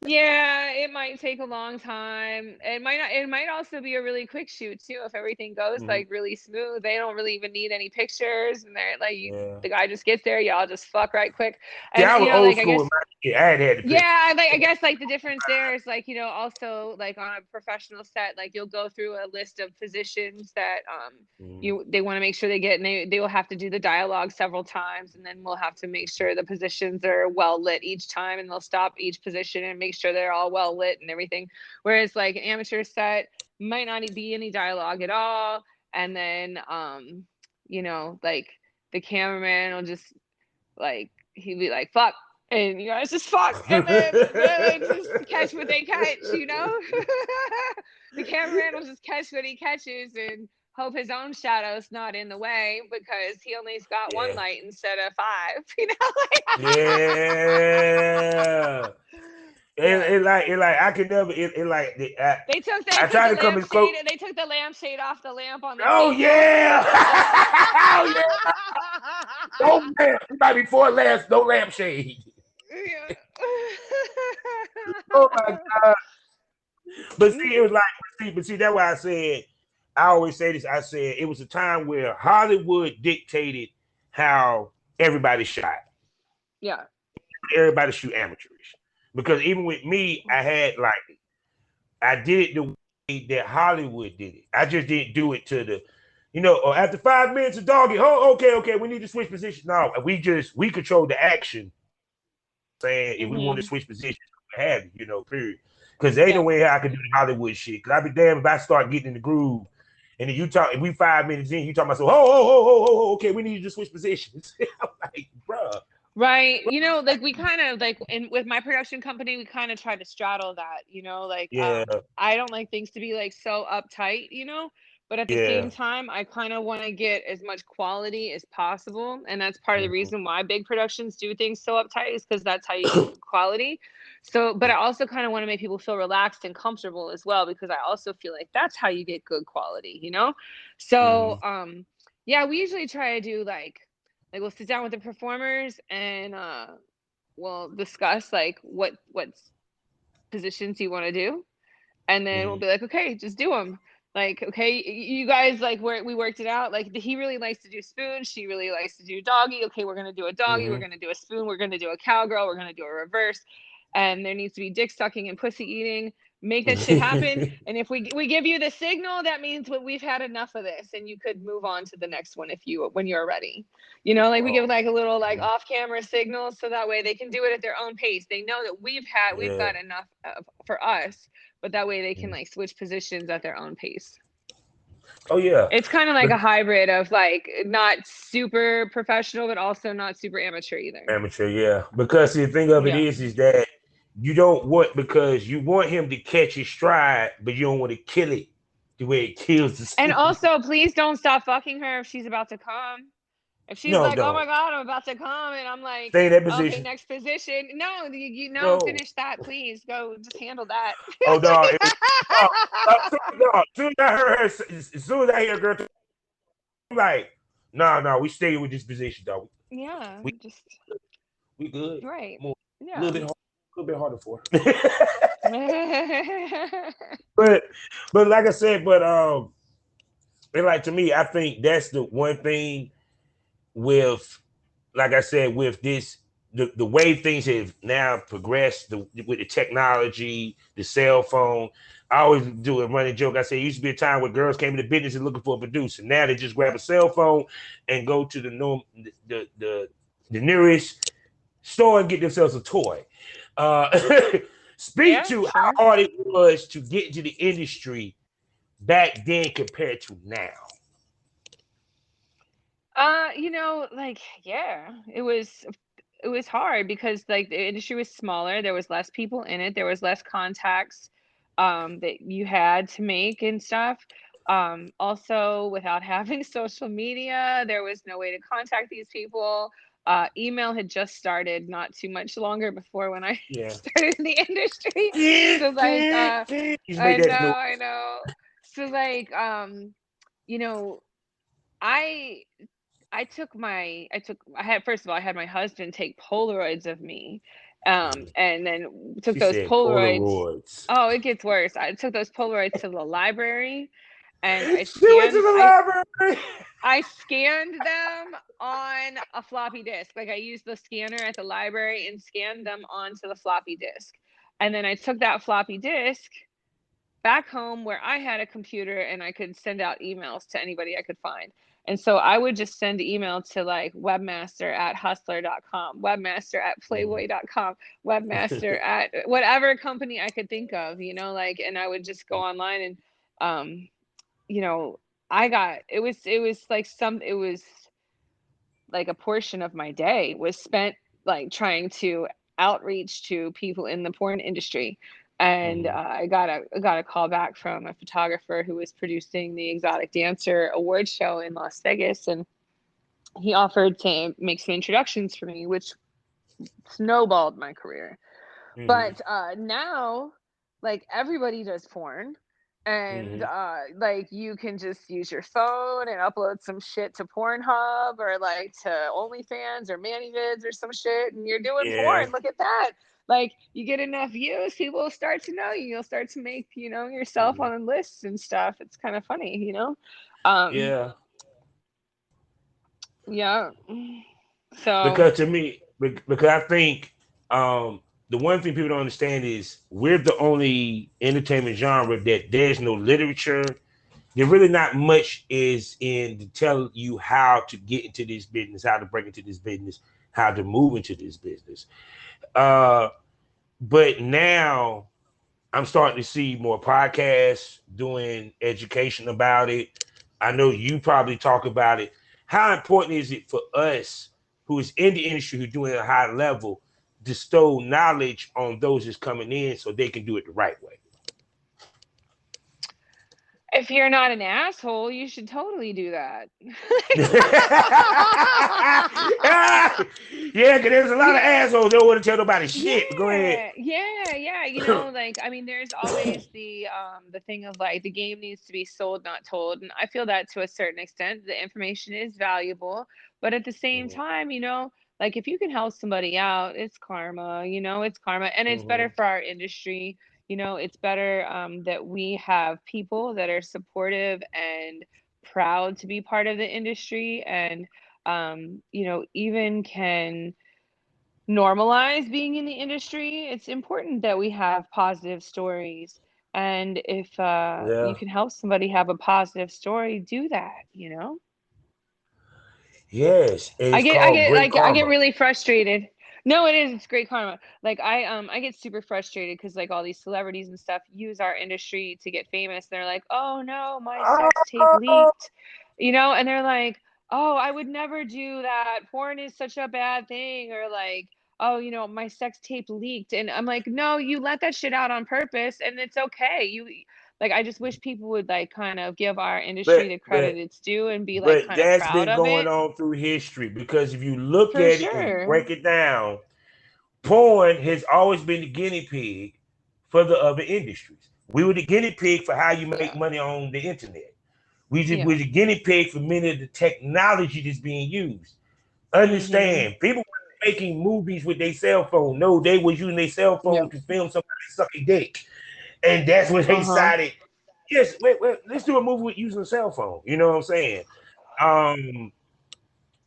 yeah, it might take a long time. It might not, it might also be a really quick shoot too if everything goes Mm-hmm. like really smooth. They don't really even need any pictures, and they're like Yeah. the guy just gets there, y'all just fuck right quick. See, And I you was know, old like I school in guess my shit. I had the picture. yeah, like I guess like the difference there is like, you know, also like on a professional set, like you'll go through a list of positions that Mm-hmm. you they want to make sure they get, and they will have to do the dialogue several times, and then we'll have to make sure the positions are well lit each time, and they'll stop each position and make sure they're all well lit and everything. Whereas like an amateur set might not be any dialogue at all, and then you know, like the cameraman will just like he'd be like, "Fuck," and you guys just fuck, and then just catch what they catch, you know. The cameraman will just catch what he catches and hope his own shadow's not in the way because he only's got one Yeah. light instead of five, you know. Yeah. Yeah. It like I could never They I took try the to come as close. lampshade, and they took the lampshade off the lamp on the Oh table. yeah. Oh yeah. No lamp. It might be four lamps, no lampshade. Yeah. Oh my god. But see, it was like but see, that's why I always say this. I said it was a time where Hollywood dictated how everybody shot. Yeah. Everybody shoot amateurish. Because even with me, I did it the way that Hollywood did it. I just didn't do it to the, or after 5 minutes of dogging, oh, okay, we need to switch positions. No, we control the action. Saying if we want to Mhm. switch positions, we have it, period. Because there ain't no Yeah. way I can do the Hollywood shit. Because I'd be damned if I start getting in the groove. And then if we 5 minutes in, you talking about, so, okay, we need to switch positions. I'm like, bruh. Right. You know, like we kind of like in with my production company, we kind of try to straddle that, you know, like Yeah, I don't like things to be like so uptight, you know, but at the yeah. same time, I kind of want to get as much quality as possible, and that's part of the Mhm. reason why big productions do things so uptight is because that's how you get good quality. So, but I also kind of want to make people feel relaxed and comfortable as well because I also feel like that's how you get good quality, you know? So, Mhm. yeah, we usually try to do like we'll sit down with the performers and we'll discuss like what positions you want to do, and then we'll Mhm. be like, okay, just do them. Like, okay, you guys, like, we worked it out. Like, he really likes to do spoon. She really likes to do doggy. Okay, we're gonna do a doggy. We're Mm-hmm. gonna do a spoon. We're gonna do a cowgirl. We're gonna do a reverse. And there needs to be dick sucking and pussy eating. Make that shit happen. And if we give you the signal, that means we've had enough of this, and you could move on to the next one when you're ready. You know, like we give Oh, like a little like off camera signal, so that way they can do it at their own pace. They know that we've yeah. got enough for us, but that way they can like switch positions at their own pace. Oh yeah. It's kind of like But a hybrid of like not super professional, but also not super amateur either. amateur, yeah. Because the thing of it Yeah. is that you don't want because you want him to catch his stride, but you don't want to kill it the way it kills the And scene. also, please don't stop fucking her if she's about to come. If she's No, like, "Oh no. my god, I'm about to come," and I'm like, Stay in that "Okay, position. next position." No, you know, No. finish that, please. Go, just handle that. Oh no. No. As soon as I heard her, as soon as I hear a girl, I'm like, no, no, we stay with this position, dog. Yeah, We just we good. right. More, a Yeah. little bit harder for her. but like I said, and like to me, I think that's the one thing with, like I said, with this, the way things have now progressed with the technology, the cell phone. I always do a running joke. I say it used to be a time where girls came into business and looking for a producer. Now they just grab a cell phone and go to the nearest store and get themselves a toy. Uh, speak Yeah, to how sure. hard it was to get into the industry back then compared to now. Like, yeah, it was hard because like the industry was smaller, there was less people in it, there was less contacts that you had to make and stuff. Also, without having social media, there was no way to contact these people. Email had just started not too much longer before when I Yeah. started in the industry. So like You just I make know, that noise. I know. So like you know, I I had first of all I had my husband take Polaroids of me, and then took She those said Polaroids. Polaroids. Oh, it gets worse. I took those Polaroids to the library, and She went to the library. I scanned them on a floppy disk. Like I used the scanner at the library and scanned them onto the floppy disk, and then I took that floppy disk back home where I had a computer and I could send out emails to anybody I could find. And so I would just send email to like webmaster@hustler.com, webmaster at playboy.com, webmaster at whatever company I could think of, like, and I would just go online and, um, you know, it was like a portion of my day was spent like trying to outreach to people in the porn industry. And Mhm. I got a call back from a photographer who was producing the Exotic Dancer Award show in Las Vegas, and he offered to make some introductions for me, which snowballed my career. Mhm. But now, like everybody does porn, and Mhm. like you can just use your phone and upload some shit to Pornhub or like to OnlyFans or ManyVids or some shit, and you're doing Yeah. porn. Look at that. Like you get enough views, people will start to know you. You'll start to make yourself Mhm. on lists and stuff. It's kind of funny. Um, Yeah. yeah. So Because to me, because I think the one thing people don't understand is we're the only entertainment genre that there's no literature. There really not much is in to tell you how to get into this business, how to break into this business, how to move into this business. Uh, but now I'm starting to see more podcasts doing education about it. I know you probably talk about it. How important is it for us who is in the industry who doing a high level to bestow knowledge on those that's coming in so they can do it the right way? if you're not an asshole, you should totally do that. Yeah, because there's a lot of Yeah. assholes that don't want to tell nobody shit. But go ahead. Yeah, yeah, yeah. Like I mean, there's always the thing of like the game needs to be sold, not told. And I feel that to a certain extent, the information is valuable, but at the same Mhm, time, like if you can help somebody out, it's karma, it's karma, and it's better mhm, for our industry. It's better that we have people that are supportive and proud to be part of the industry, and even can normalize being in the industry. It's important that we have positive stories. And if you Yeah. can help somebody have a positive story, do that. Yes. I It's get I called get great like I get karma. really frustrated. No, it is. It's great karma. Like I get super frustrated because like all these celebrities and stuff use our industry to get famous. They're like, oh no, my sex tape Oh, leaked, and they're like, oh, I would never do that. Porn is such a bad thing, or like, oh, my sex tape leaked, and I'm like, no, you let that shit out on purpose, and it's okay. I just wish people would like kind of give our industry but the but credit it's due and be like but kind of that's proud been of going it. on through history because if you look For at it and you sure. break it down, porn has always been the guinea pig for the other industries. We were the guinea pig for how you make Yeah. money on the internet. We're Yeah. the guinea pig for many of the technology that's being used. Mhm. Understand, people were making movies with their cell phone. No, they was using their cell phone Yep. to film somebody sucking dick. And that's when they Uh-huh. decided, yes, wait, let's do a movie with using a cell phone. You know what I'm saying? Um,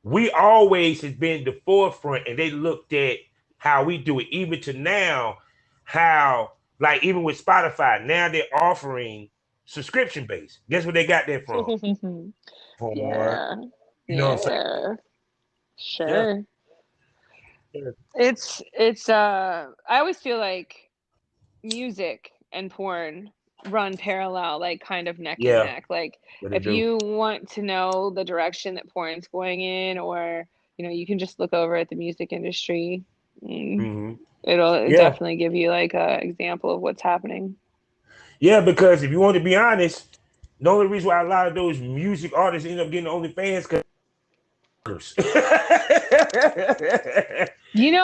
we always has been the forefront, and they looked at how we do it, even to now, how like even with Spotify, now they're offering subscription based. Guess where they got that from? Porn. Yeah. You know what I'm saying? Yeah. Yeah. Sure. Yeah. It's I always feel like music and porn run parallel, like kind of neck and Yeah. neck. Like What they if do. you want to know the direction that porn's going in, or you can just look over at the music industry. Mm, Hmm. it'll Yeah. definitely give you like a example of what's happening. Yeah, because if you want to be honest, the only reason why a lot of those music artists end up getting OnlyFans because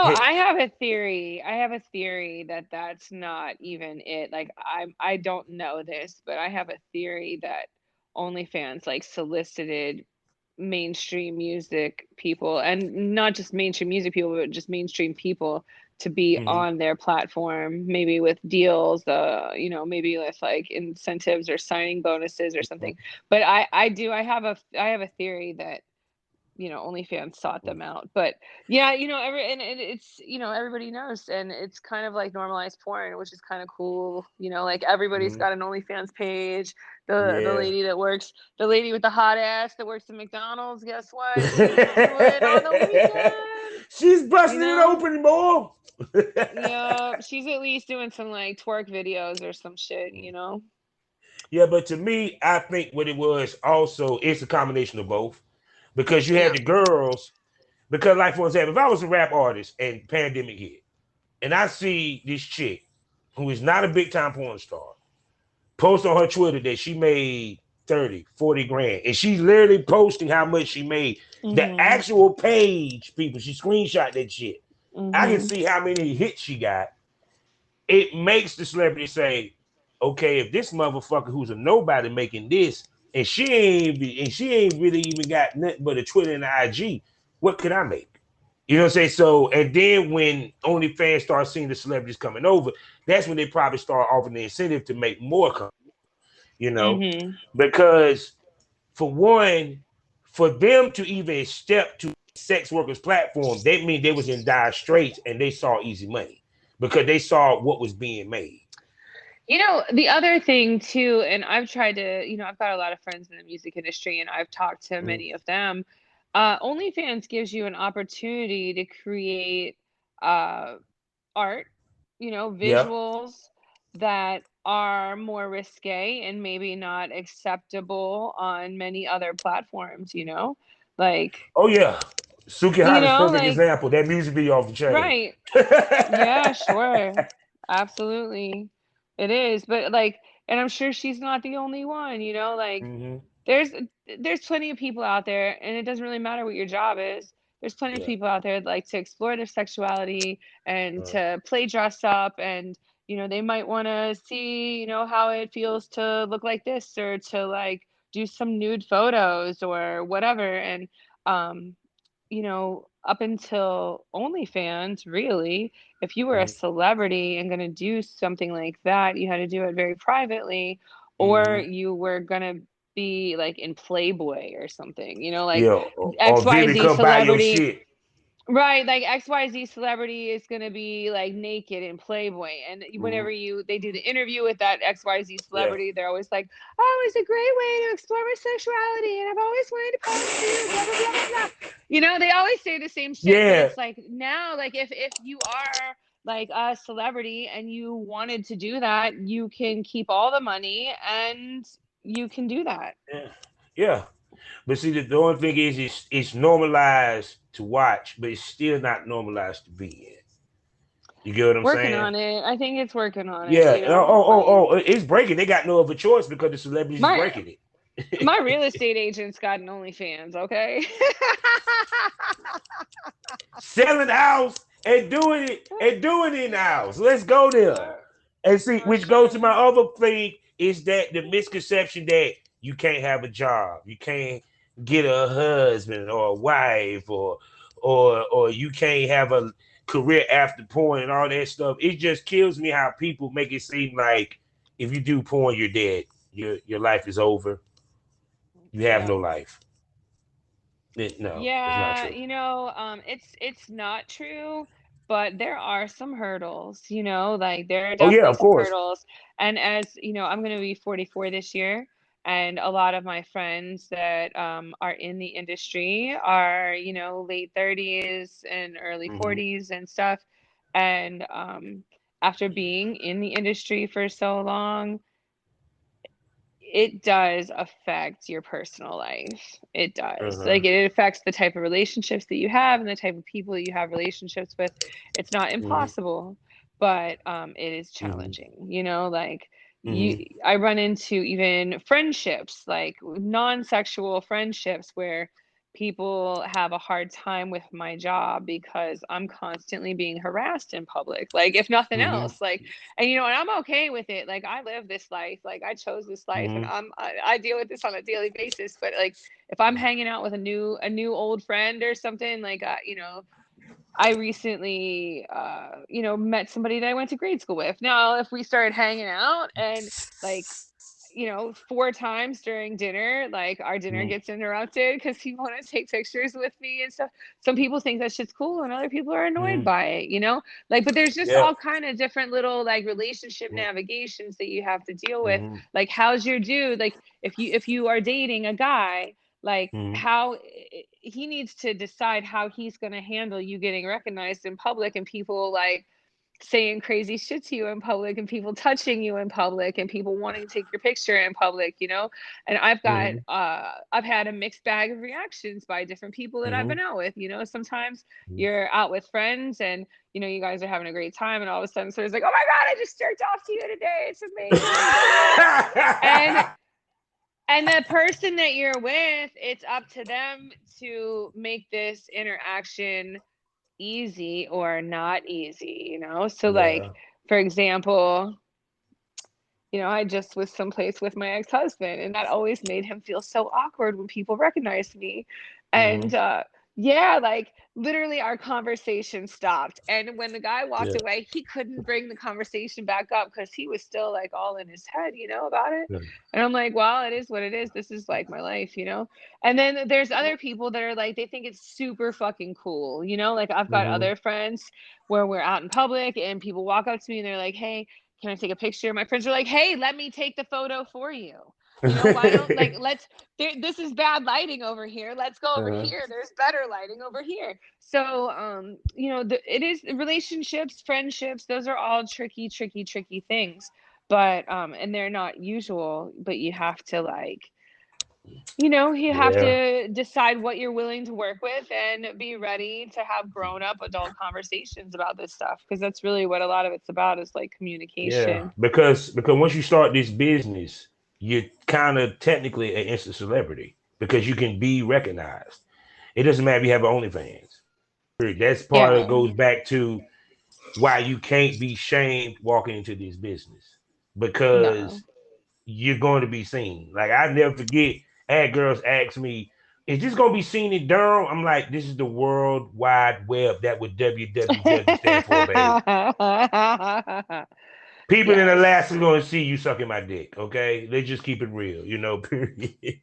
I have a theory. I have a theory that that's not even it. Like I don't know this, but I have a theory that OnlyFans like solicited mainstream music people, and not just mainstream music people, but just mainstream people to be Mhm. on their platform, maybe with deals, maybe with like incentives or signing bonuses or something. But I have a theory that OnlyFans sought them out. But yeah, it's everybody knows, and it's kind of like normalized porn, which is kind of cool. Like everybody's Mhm. got an OnlyFans page. The Yeah. lady that works, the lady with the hot ass that works at McDonald's, guess what? She's into it on the weekend. She's You busting it know? open, boy. Yeah, she's at least doing some like twerk videos or some shit. Yeah, but to me, I think what it was also it's a combination of both because you had Yeah. the girls. Because, like for example, if I was a rap artist and pandemic hit, and I see this chick who is not a big time porn star post on her Twitter that she made 30, 40 grand, and she's literally posting how much she made. The Mhm. actual page, people, she screenshot that shit. I can Mhm. see how many hits she got. It makes the celebrity say, okay, if this motherfucker who's a nobody making this, and she ain't really even got nothing but a Twitter and an IG, what could I make? You know what I'm saying? So, and then when OnlyFans start seeing the celebrities coming over, that's when they probably start offering the incentive to make more you know, Mhm. because for one, for them to even step to sex workers platform, they mean they was in dire straits and they saw easy money because they saw what was being made. The other thing too, and I've tried to, I've got a lot of friends in the music industry and I've talked to Mm. many of them. OnlyFans gives you an opportunity to create uh, art, Yeah. visuals that are more risque and maybe not acceptable on many other platforms. Like, Oh yeah. Suki is perfect like, example. That music video off the chain. right. Yeah, sure. Absolutely. It is. But like, and I'm sure she's not the only one. Like Hmm. there's there's plenty of people out there, and it doesn't really matter what your job is. There's plenty of Yeah. people out there that like to explore their sexuality and Uh, to play dress up, and they might want to see, how it feels to look like this, or to like do some nude photos or whatever. And um up until OnlyFans, really, if you were a celebrity and going to do something like that, you had to do it very privately, or Mm-hmm. you were going to be like in Playboy or something, like Yeah, or Vivi XYZ come buy your celebrity. shit. Right, like XYZ celebrity is gonna be like naked in Playboy, and Mm-hmm. whenever they do the interview with that XYZ Yeah, celebrity, they're always like, "Oh, it's a great way to explore my sexuality, and I've always wanted to pose for you." Blah blah blah blah blah. They always say the same shit, but yeah. it's like now, like if you are like a celebrity and you wanted to do that, you can keep all the money and you can do that. Yeah. Yeah. But see, the only thing is, it's normalized to watch, but it's still not normalized to be in. You get what I'm Working saying? on it. I think it's working on it. Yeah. Like It's breaking. They got no other choice because the celebrities is my breaking My it. real estate agent's got an OnlyFans, okay? Selling house and doing it now. So let's go there. for, And see, for which goes to my sure. other thing is that the misconception that you can't have a job, you can't get a husband or a wife, or you can't have a career after porn and all that stuff. It just kills me how people make it seem like if you do porn, you're dead. Your life is over. You have Yeah. no life. No, it's not Yeah, true. it's not true, but there are some hurdles, like there are Oh yeah, definitely of some course. hurdles. And as I'm gonna be 44 this year, and a lot of my friends that are in the industry are, late 30s and early Mm-hmm. 40s and stuff. And after being in the industry for so long, it does affect your personal life. It does. Uh-huh. Like it affects the type of relationships that you have and the type of people that you have relationships with. It's not Mm-hmm. impossible, but it is Mm-hmm. challenging. Like Mm-hmm. I run into even friendships, like non-sexual friendships where people have a hard time with my job because I'm constantly being harassed in public. Like if nothing Mm-hmm. else, like and I'm okay with it. Like I live this life. Like I chose this life and Mm-hmm. I deal with this on a daily basis. But like if I'm hanging out with a new old friend or something, like I recently met somebody that I went to grade school with. Now, if we started hanging out and like four times during dinner, like our dinner Mm-hmm. gets interrupted because people want to take pictures with me and stuff. Some people think that shit's cool and other people are annoyed Mm-hmm. by it. Like, but there's just Yeah. all kind of different little like relationship navigations that you have to deal with. Mm-hmm. Like, how's your dude? Like, if you are dating a guy, like Mm-hmm. how he needs to decide how he's going to handle you getting recognized in public and people like saying crazy shit to you in public and people touching you in public and people wanting to take your picture in public. And Mm-hmm. I've had a mixed bag of reactions by different people that I've Mm-hmm. been out with. Sometimes you're out with friends and you guys are having a great time and all of a sudden someone's like, oh my god, I just jerked off to you today, it's amazing. and and the person that you're with, it's up to them to make this interaction easy or not easy. So like Yeah. for example, I just was someplace with my ex-husband and that always made him feel so awkward when people recognized me. Mm-hmm. And yeah, like literally our conversation stopped. And when the guy walked Yeah. away, he couldn't bring the conversation back up because he was still like all in his head about it. Yeah. And I'm like, well, it is what it is. This is like my life. And then there's other people that are like, they think it's super fucking cool. Like I've got Mm-hmm. other friends where we're out in public and people walk up to me and they're like, hey, can I take a picture? My friends are like, hey, let me take the photo for you. Why don't like this is bad lighting over here. Let's go over Uh-huh. here. There's better lighting over here. So it is relationships, friendships, those are all tricky, tricky, tricky things. But and they're not usual, but you have to you have Yeah. to decide what you're willing to work with and be ready to have grown up adult conversations about this stuff because that's really what a lot of it's about is like Yeah. communication. Because once you start this business, you're kind of technically an instant celebrity because you can be recognized. It doesn't matter if you have OnlyFans. That's part of it Yeah. goes back to why you can't be shamed walking into this business No. because you're going to be seen. Like I never forget, I had girls ask me, is this gonna be seen in Durham? I'm like, this is the World Wide Web. That what WWW stand for, babe. People in Yes. Alaska gonna see you sucking my dick. Okay, they just keep it real, you know. Period.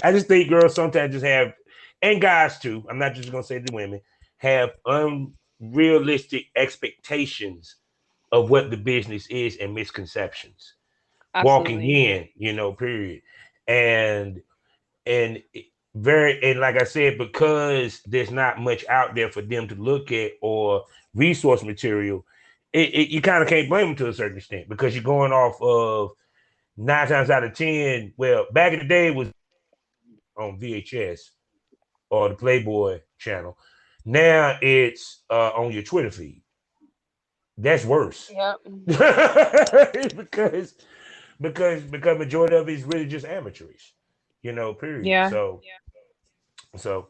I just think girls sometimes just have, and guys too. I'm not just gonna say the women have unrealistic expectations of what the business is and misconceptions walking Absolutely. in, you know. Period. And and very, and like I said, because there's not much out there for them to look at or resource material, you kind of can't blame them to a certain extent because you're going off of 9 times out of 10. Well, back in the day it was on VHS or the Playboy channel. Now it's on your Twitter feed. That's worse. Yep. because because majority of it is really just amateurish, you know. Period. Yeah. So,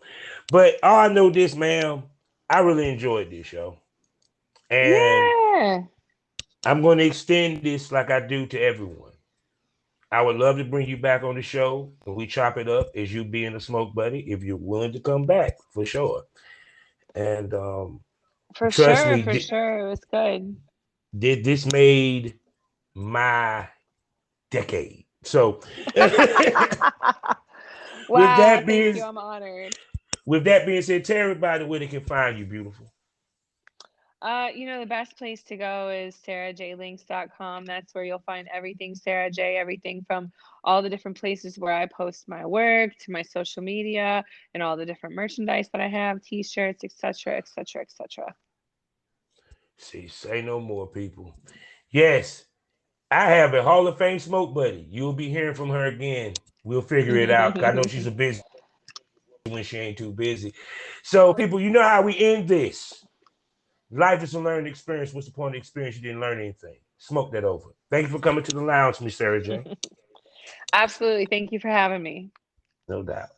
but all I know this, ma'am, I really enjoyed this show, and Yeah. I'm going to extend this like I do to everyone. I would love to bring you back on the show and we chop it up as you being a smoke buddy if you're willing to come back for sure. And For trust sure, me, for sure. It was good. this made my decade. So, with Wow, that thank being you. I'm honored. said, tell everybody where they can find you, beautiful. The best place to go is sarahjlinks.com. That's where you'll find everything Sarah J, everything from all the different places where I post my work to my social media and all the different merchandise that I have, t-shirts, etc., etc., etc. See, say no more, people. Yes, I have a Hall of Fame smoke buddy. You'll be hearing from her again. We'll figure it out. I know she's a busy when she ain't too busy. So, people, you know how we end this. Life is a learning experience. What's the point of the experience? You didn't learn anything. Smoke that over. Thank you for coming to the lounge, Miss Sarah J. Absolutely. Thank you for having me. No doubt.